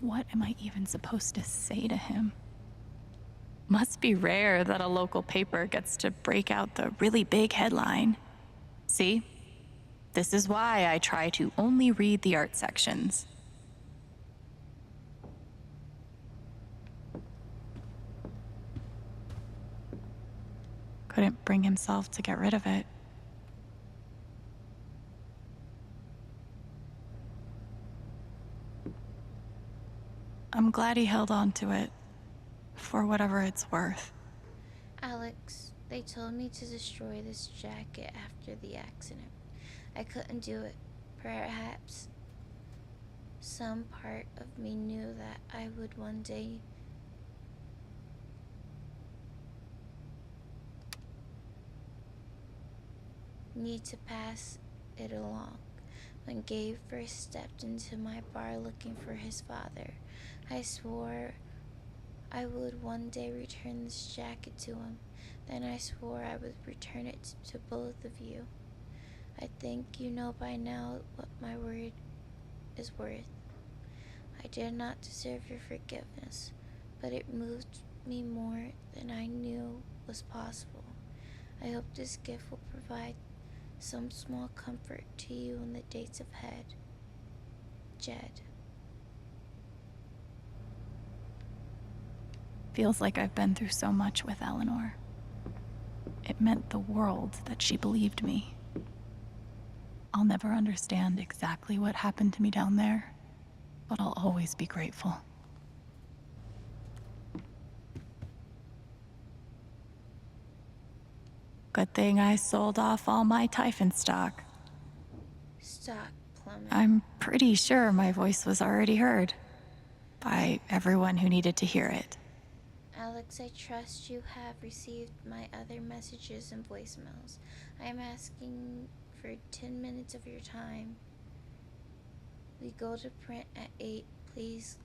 What am I even supposed to say to him? Must be rare that a local paper gets to break out the really big headline. See? This is why I try to only read the art sections. Couldn't bring himself to get rid of it. I'm glad he held on to it, for whatever it's worth. Alex, they told me to destroy this jacket after the accident. I couldn't do it. Perhaps some part of me knew that I would one day need to pass it along. When Gabe first stepped into my bar looking for his father, I swore I would one day return this jacket to him. Then I swore I would return it to both of you. I think you know by now what my word is worth. I did not deserve your forgiveness, but it moved me more than I knew was possible. I hope this gift will provide some small comfort to you in the days ahead. Jed. Feels like I've been through so much with Eleanor. It meant the world that she believed me. I'll never understand exactly what happened to me down there, but I'll always be grateful. Good thing I sold off all my Typhon stock. Stock plummet. I'm pretty sure my voice was already heard by everyone who needed to hear it. Alex, I trust you have received my other messages and voicemails. I am asking for 10 minutes of your time. We go to print at 8. Please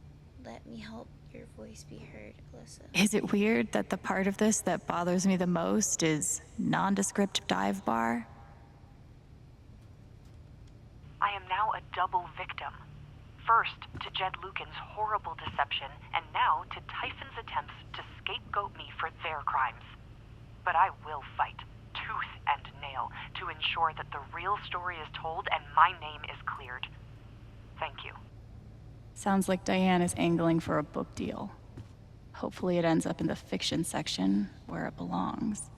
let me help your voice be heard, Alyssa. Is it weird that the part of this that bothers me the most is nondescript dive bar? I am now a double victim. First, to Jed Lucan's horrible deception, and now to Typhon's attempts to scapegoat me for their crimes. But I will fight, tooth and nail, to ensure that the real story is told and my name is cleared. Thank you. Sounds like Diane is angling for a book deal. Hopefully it ends up in the fiction section, where it belongs.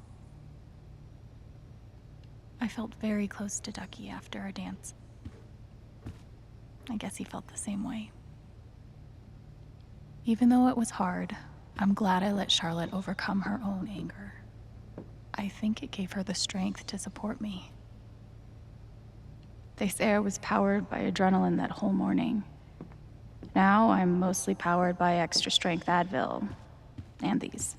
I felt very close to Ducky after our dance. I guess he felt the same way. Even though it was hard, I'm glad I let Charlotte overcome her own anger. I think it gave her the strength to support me. They say I was powered by adrenaline that whole morning. Now I'm mostly powered by extra strength Advil and these.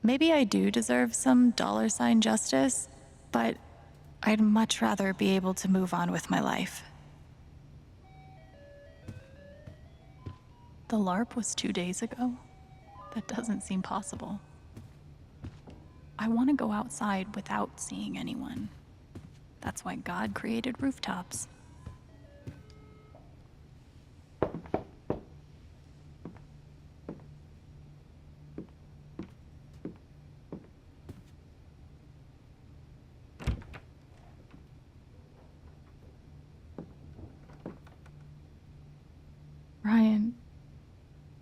maybe I do deserve some dollar sign justice, but I'd much rather be able to move on with my life. The LARP was 2 days ago? That doesn't seem possible. I want to go outside without seeing anyone. That's why God created rooftops. Ryan,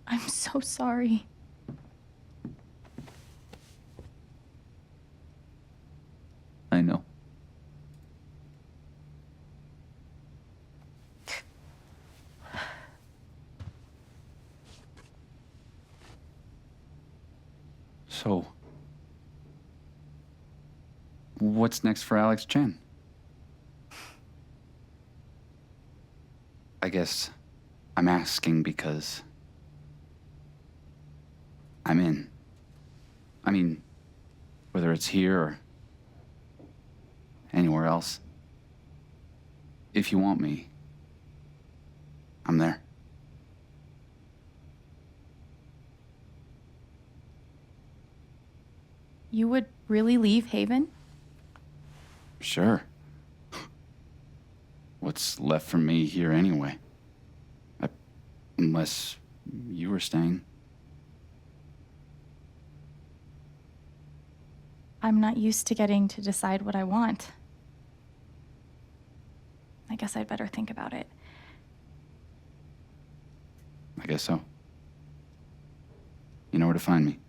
I'm so sorry. I know. So, what's next for Alex Chen? I guess I'm asking because I'm in. I mean, whether it's here or anywhere else. If you want me, I'm there. You would really leave Haven? Sure. What's left for me here anyway? Unless you were staying. I'm not used to getting to decide what I want. I guess I'd better think about it. I guess so. You know where to find me.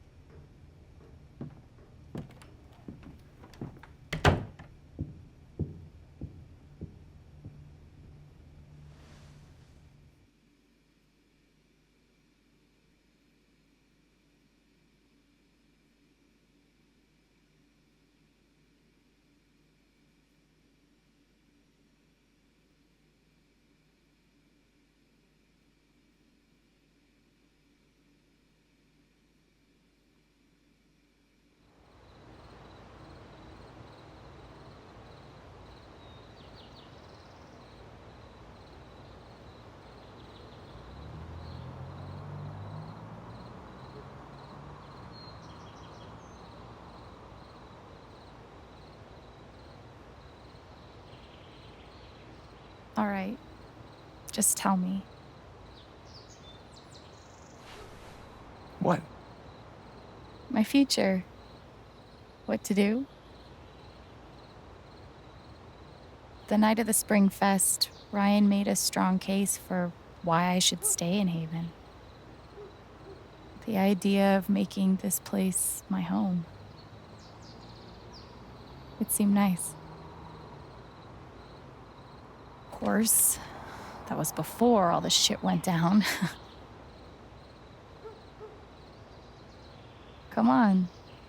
All right. Just tell me. What? My future. What to do? The night of the Spring Fest, Ryan made a strong case for why I should stay in Haven. The idea of making this place my home. It seemed nice. Of course, that was before all the shit went down. Come on,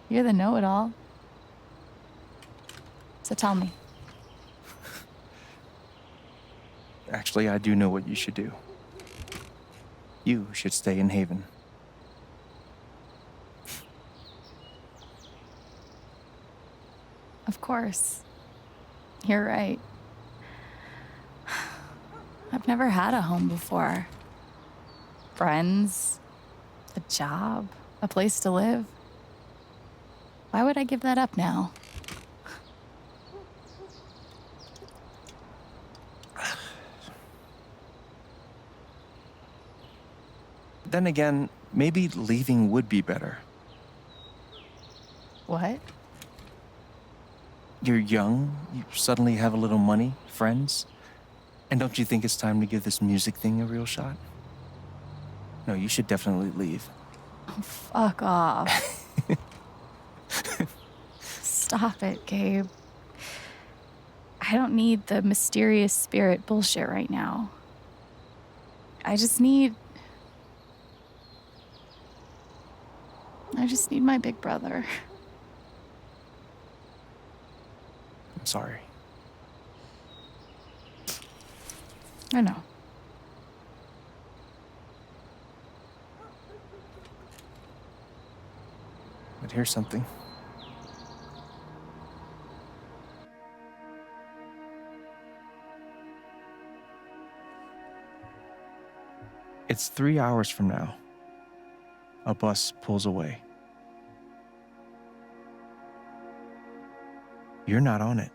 you're the know-it-all. So tell me. Actually, I do know what you should do. You should stay in Haven. Of course. You're right. I've never had a home before. Friends, a job, a place to live. Why would I give that up now? Then again, maybe leaving would be better. What? You're young, you suddenly have a little money, friends. And don't you think it's time to give this music thing a real shot? No, you should definitely leave. Oh, fuck off. Stop it, Gabe. I don't need the mysterious spirit bullshit right now. I just need my big brother. I'm sorry. I know. But hear something. It's 3 hours from now. A bus pulls away. You're not on it.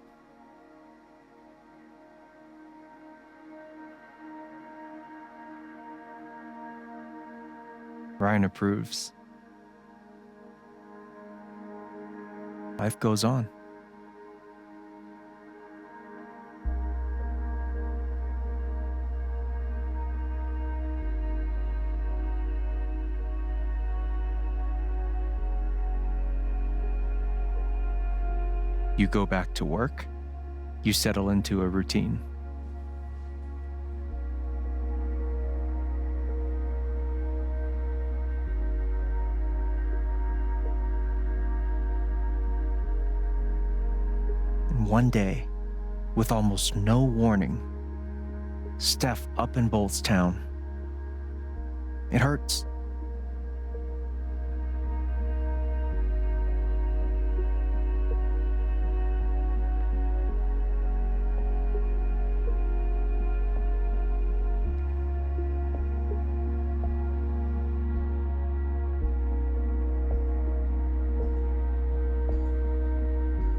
Ryan approves. Life goes on. You go back to work. You settle into a routine. And one day, with almost no warning, Steph up and bolts town. It hurts.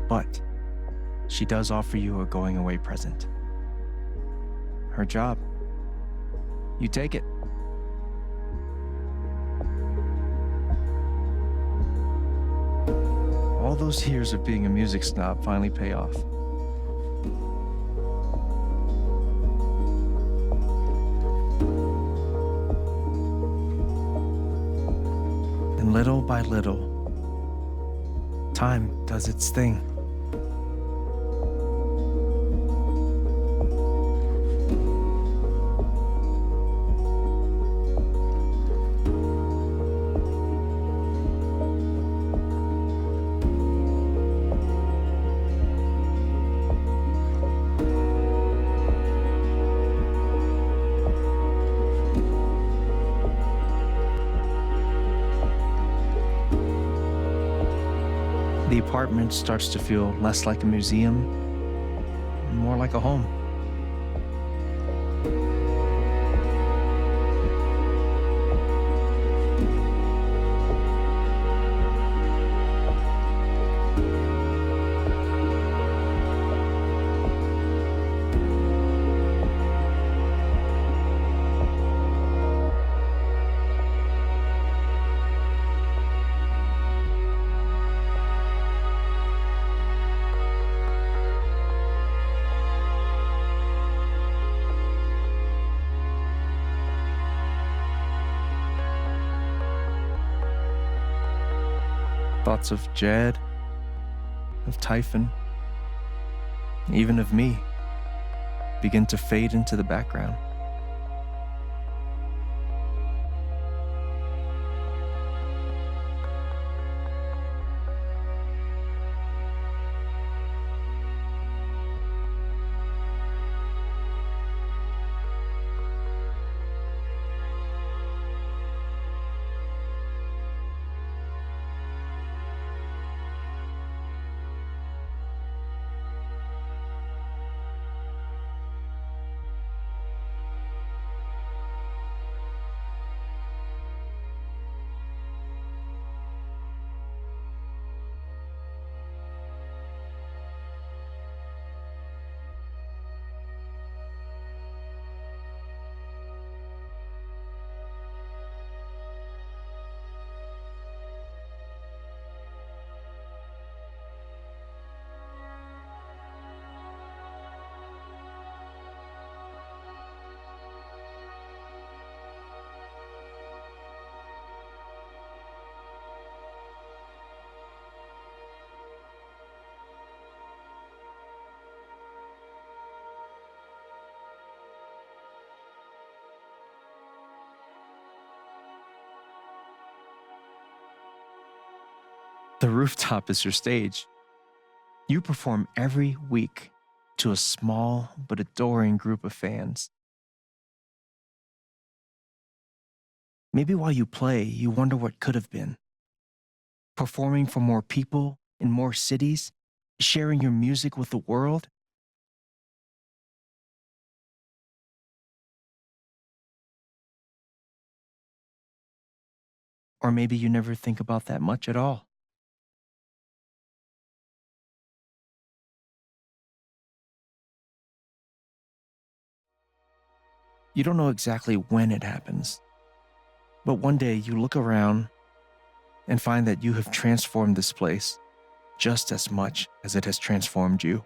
But she does offer you a going away present. Her job. You take it. All those years of being a music snob finally pay off. And little by little, time does its thing. The apartment starts to feel less like a museum, and more like a home. Thoughts of Jed, of Typhon, even of me, begin to fade into the background. The rooftop is your stage. You perform every week to a small but adoring group of fans. Maybe while you play, you wonder what could have been. performing for more people in more cities, sharing your music with the world? Or maybe you never think about that much at all. You don't know exactly when it happens, but one day you look around and find that you have transformed this place just as much as it has transformed you.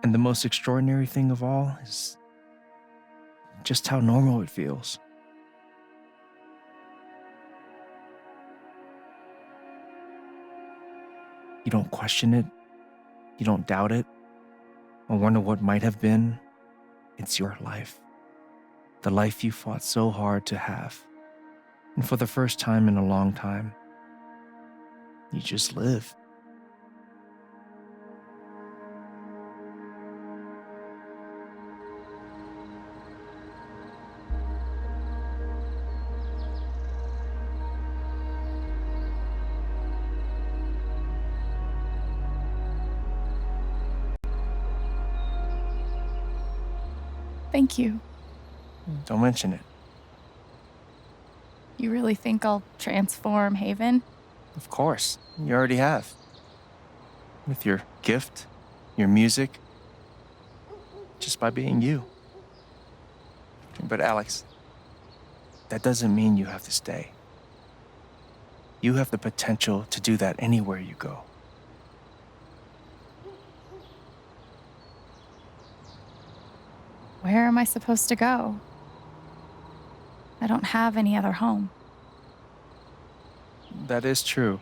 And the most extraordinary thing of all is just how normal it feels. You don't question it, you don't doubt it, or wonder what might have been. It's your life. The life you fought so hard to have. And for the first time in a long time, you just live. Thank you. Don't mention it. You really think I'll transform Haven? Of course, you already have. With your gift, your music, just by being you. But Alex, that doesn't mean you have to stay. You have the potential to do that anywhere you go. Where am I supposed to go? I don't have any other home. That is true.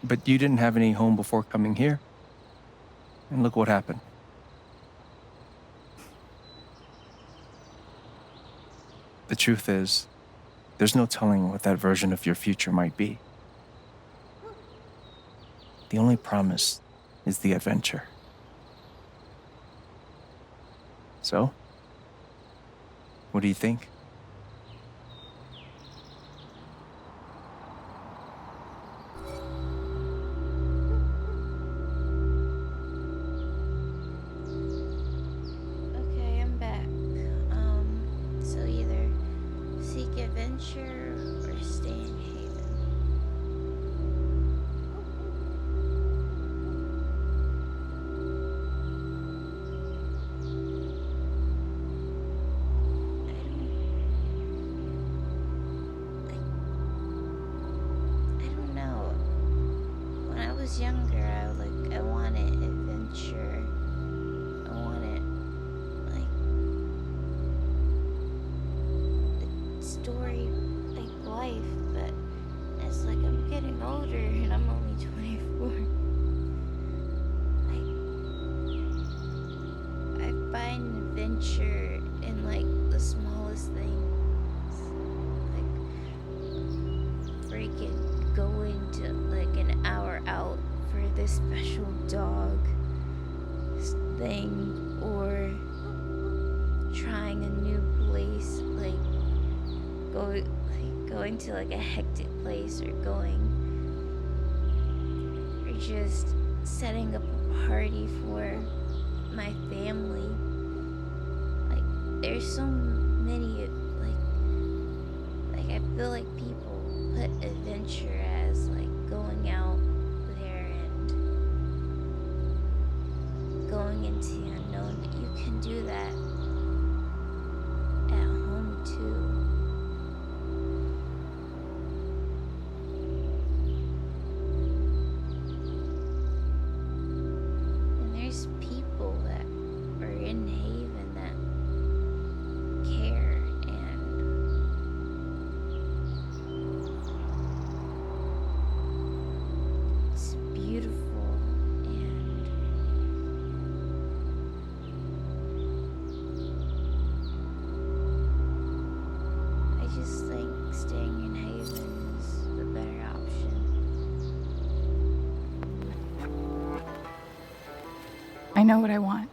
But you didn't have any home before coming here. And look what happened. The truth is, there's no telling what that version of your future might be. The only promise is the adventure. So, what do you think? Okay, I'm back. So either seek adventure or stay in Haven. I don't know. When I was younger, I wanted adventure. I wanted story, life, but it's like I'm getting older and I'm only 24. I find adventure in the smallest things. Freaking going to an hour out for this special dog thing, or trying a new place, going to a hectic place, or just setting up a party for my family. There's so many, I feel like people put adventure as going out there and going into the unknown, but you can do that at home too. And there's people that are in Haven that care, and I know what I want.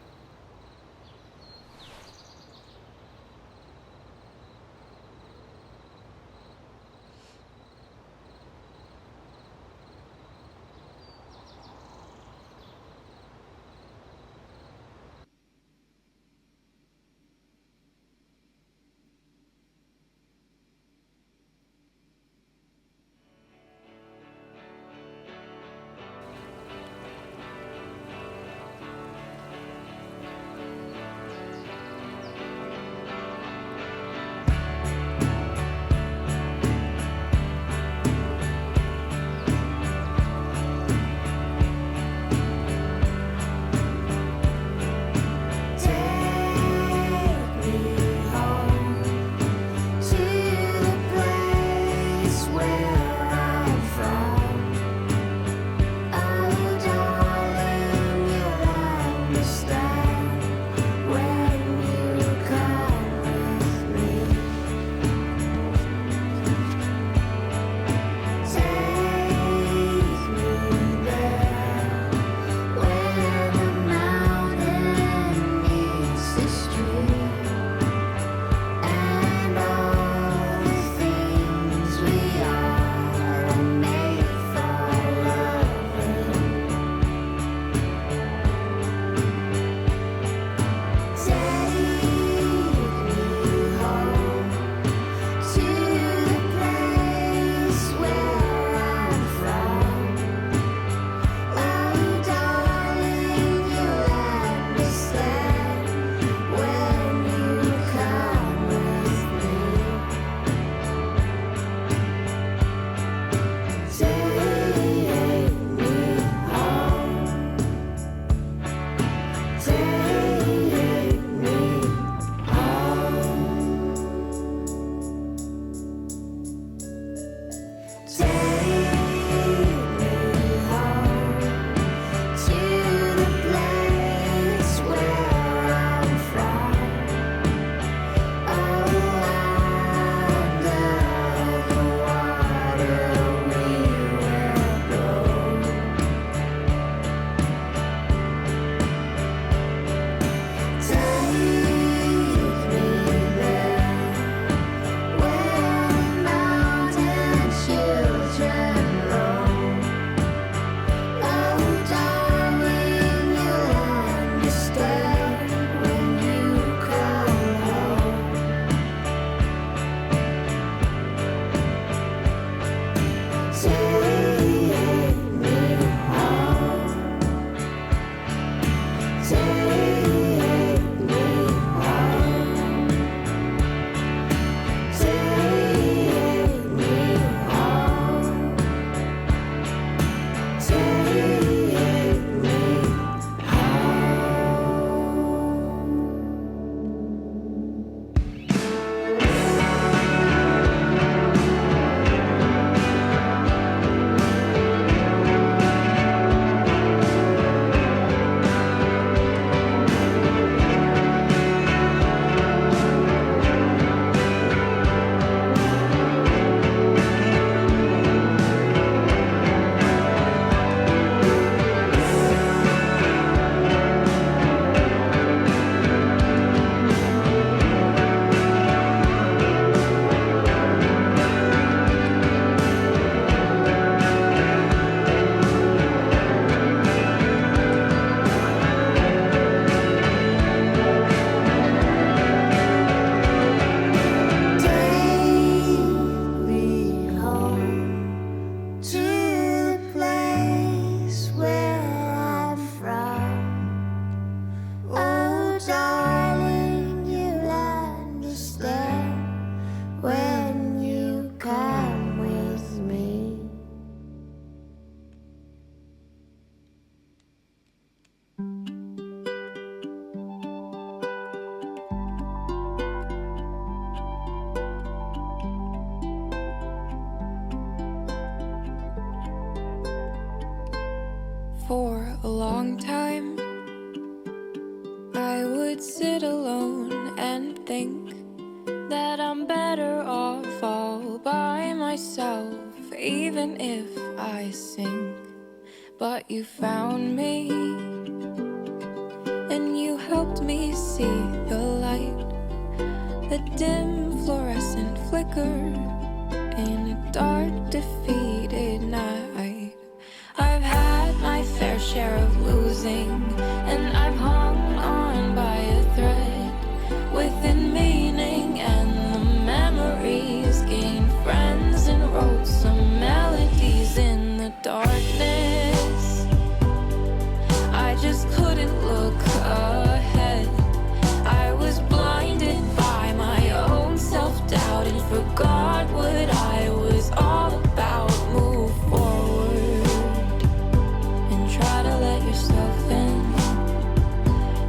For a long time, I would sit alone and think that I'm better off all by myself, even if I sink. But you found me, see the light, the dim fluorescent flicker in a dark, defeated night. I've had my fair share of losing, and I've hung on by a thread within meaning, and the memories gained friends and wrote some melodies in the darkness. I just couldn't look ahead. I was blinded by my own self-doubt and forgot what I was all about. Move forward and try to let yourself in.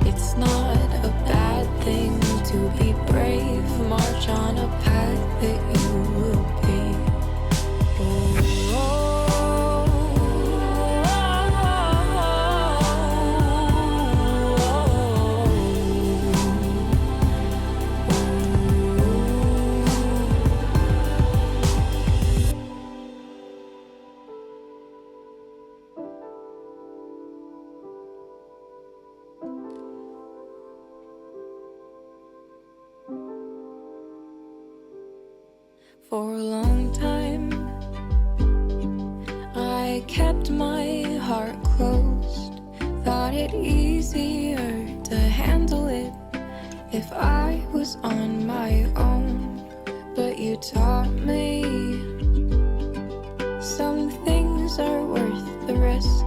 It's not a bad thing to be brave. March on a path that you will be. For a long time, I kept my heart closed. Thought it easier to handle it if I was on my own. But you taught me some things are worth the risk.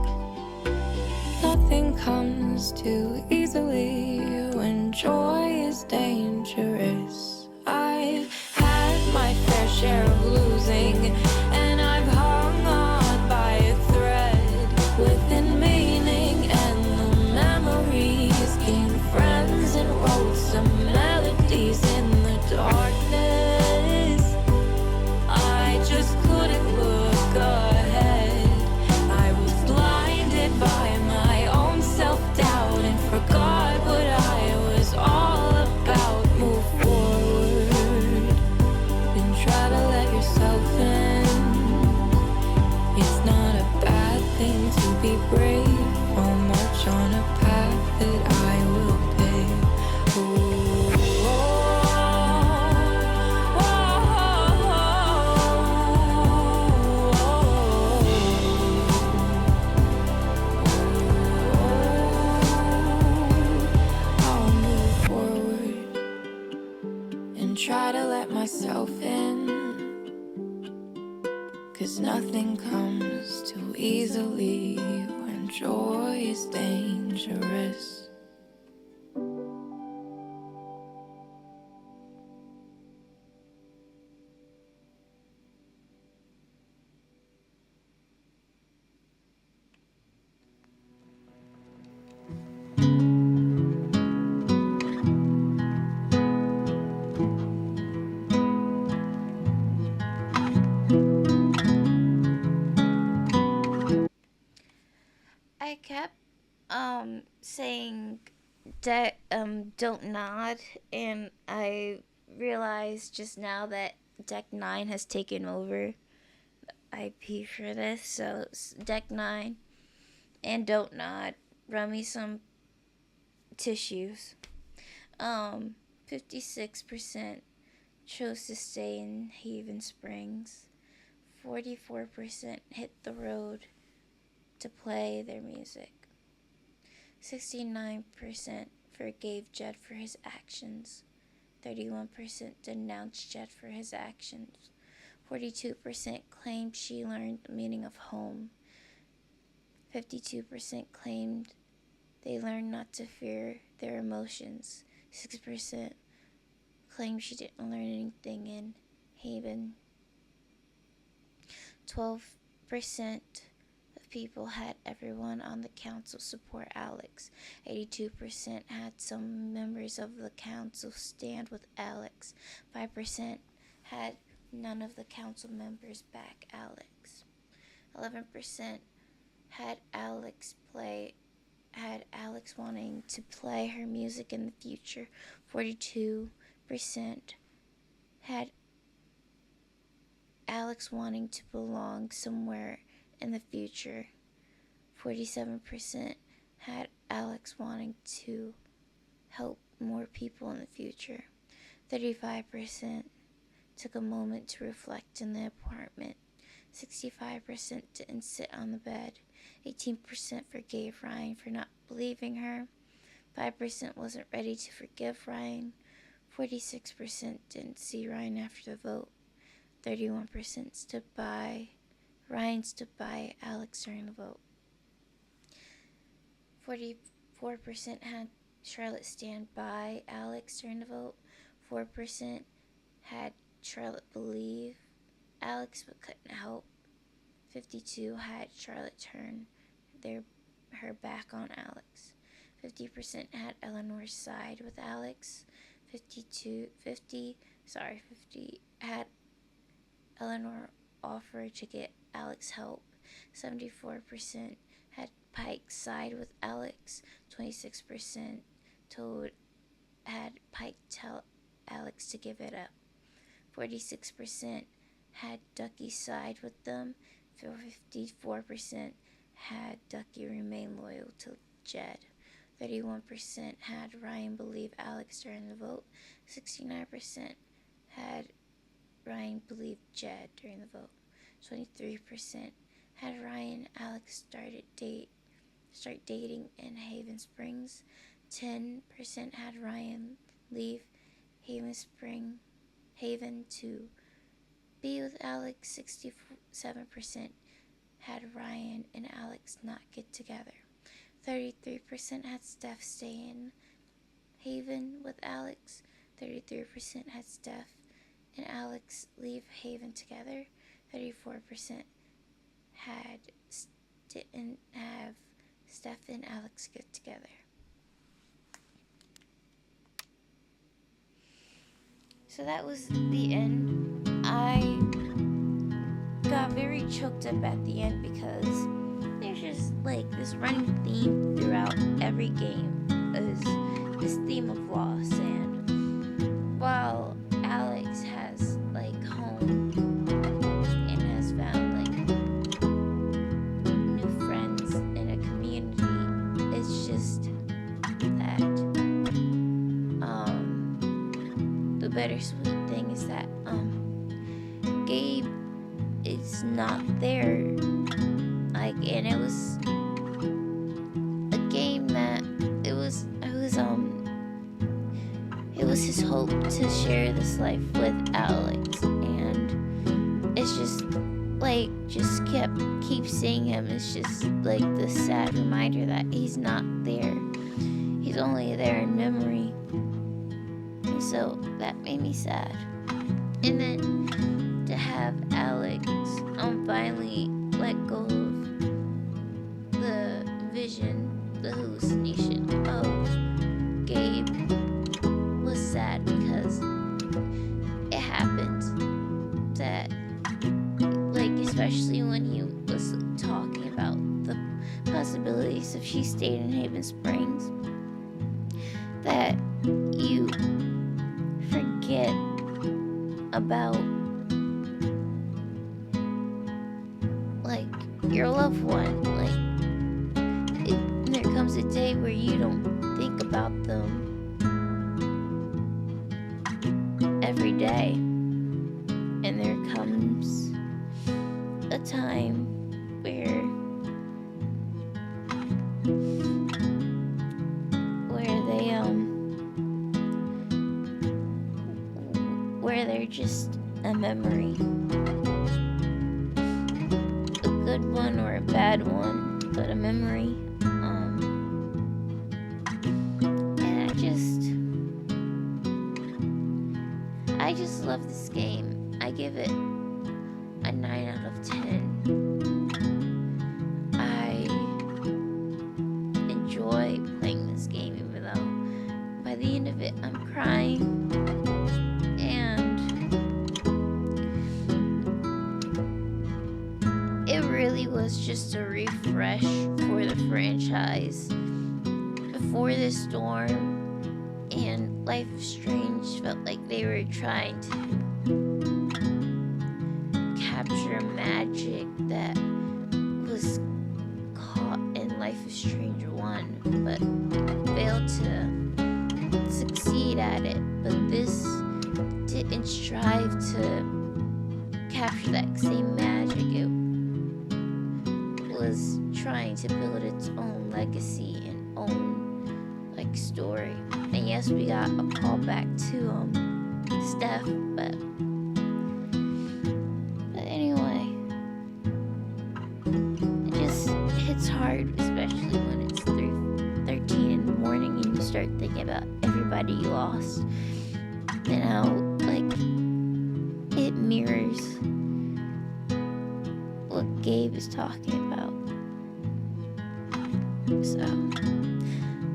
Nothing comes too easily when joy is dangerous. I've had my fair share of losing, and I've hung on by a thread within meaning, and the memories gained friends and wrote some melodies in the darkness. I just couldn't look ahead. I was blinded by my own self-doubt and forgot what I was all about. Move forward and try to let yourself in. It's not a bad thing to be brave. I'll march on a path that I will pave. I'll move forward and try to let myself in. 'Cause nothing comes too easily when joy is dangerous. I kept saying don't nod, and I realized just now that Deck 9 has taken over the IP for this, so it's Deck 9 and don't nod. Run me some tissues. 56% chose to stay in Haven Springs. 44% hit the road to play their music. 69% forgave Jed for his actions. 31% denounced Jed for his actions. 42% claimed she learned the meaning of home. 52% claimed they learned not to fear their emotions. 6% claimed she didn't learn anything in Haven. 12% of people had everyone on the council support Alex. 82% had some members of the council stand with Alex. 5% had none of the council members back Alex. 11% had Alex wanting to play her music in the future. 42% had Alex wanting to belong somewhere in the future. 47% had Alex wanting to help more people in the future. 35% took a moment to reflect in the apartment. 65% didn't sit on the bed. 18% forgave Ryan for not believing her. 5% wasn't ready to forgive Ryan. 46% didn't see Ryan after the vote. 31% stood by. Ryan stood by Alex during the vote. 44% had Charlotte stand by Alex during the vote. 4% had Charlotte believe Alex but couldn't help. 52 had Charlotte turn her back on Alex. 50% had Eleanor's side with Alex. 50 had Eleanor offer to get Alex help. 74% had Pike side with Alex. 26% had Pike tell Alex to give it up. 46% had Ducky side with them. 54% had Ducky remain loyal to Jed. 31% had Ryan believe Alex during the vote. 69% had Ryan believe Jed during the vote. 23% had Ryan and Alex start dating in Haven Springs. 10% had Ryan leave Haven to be with Alex. 67% had Ryan and Alex not get together. 33% had Steph stay in Haven with Alex. 33% had Steph and Alex leave Haven together. 34% didn't have Steph and Alex get together. So that was the end. I got very choked up at the end because there's just like this running theme throughout every game is this theme of loss, and while Alex has like home and has found like new friends in a community, it's just that the bittersweet thing is that Gabe is not there. Like, and it was a game that it was his hope to share this life with Alex, and it's just like keep seeing him. It's just like this sad reminder that he's not there. He's only there in memory, and so that made me sad. And then to have Alex finally let go of the vision, the hallucination of Gabe was sad because it happened that, like, especially when he was talking about the possibilities if she stayed in Haven Springs, that you forget about like your loved one. Like, there comes a day where you don't think about them every day, and there comes a time where they're just a memory, a good one or a bad one, but a memory. And I just love this game. I give it a 9 out of 10. I enjoy playing this game, even though by the end of it I'm crying. Was just a refresh for the franchise. Before this storm and Life is Strange felt like they were trying to capture magic that was caught in Life is Strange 1, but failed to succeed. strive to capture that same magic. It was trying to build its own legacy and own like story. And yes, we got a callback to Steph, but anyway, it just hits hard, especially when it's 3:13 in the morning and you start thinking about everybody you lost and how like it mirrors what Gabe is talking about. So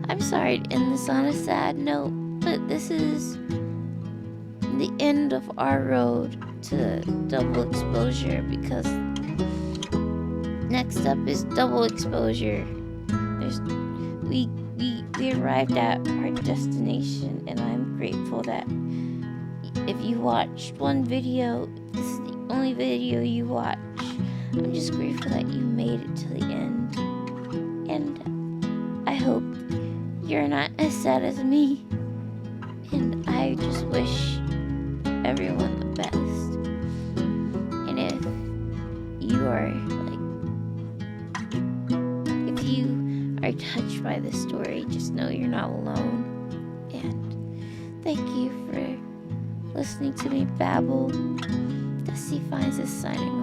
I'm sorry to end this on a sad note, but this is the end of our road to double exposure, because next up is double exposure. We arrived at our destination, and I'm grateful that if you watched one video, this is the only video you watch. I'm just grateful that you made it to the end, and I hope you're not as sad as me, and I just wish everyone the best. And if you are if you are touched by this story, just know you're not alone. And thank you for listening to me babble. Dusty Finds is signing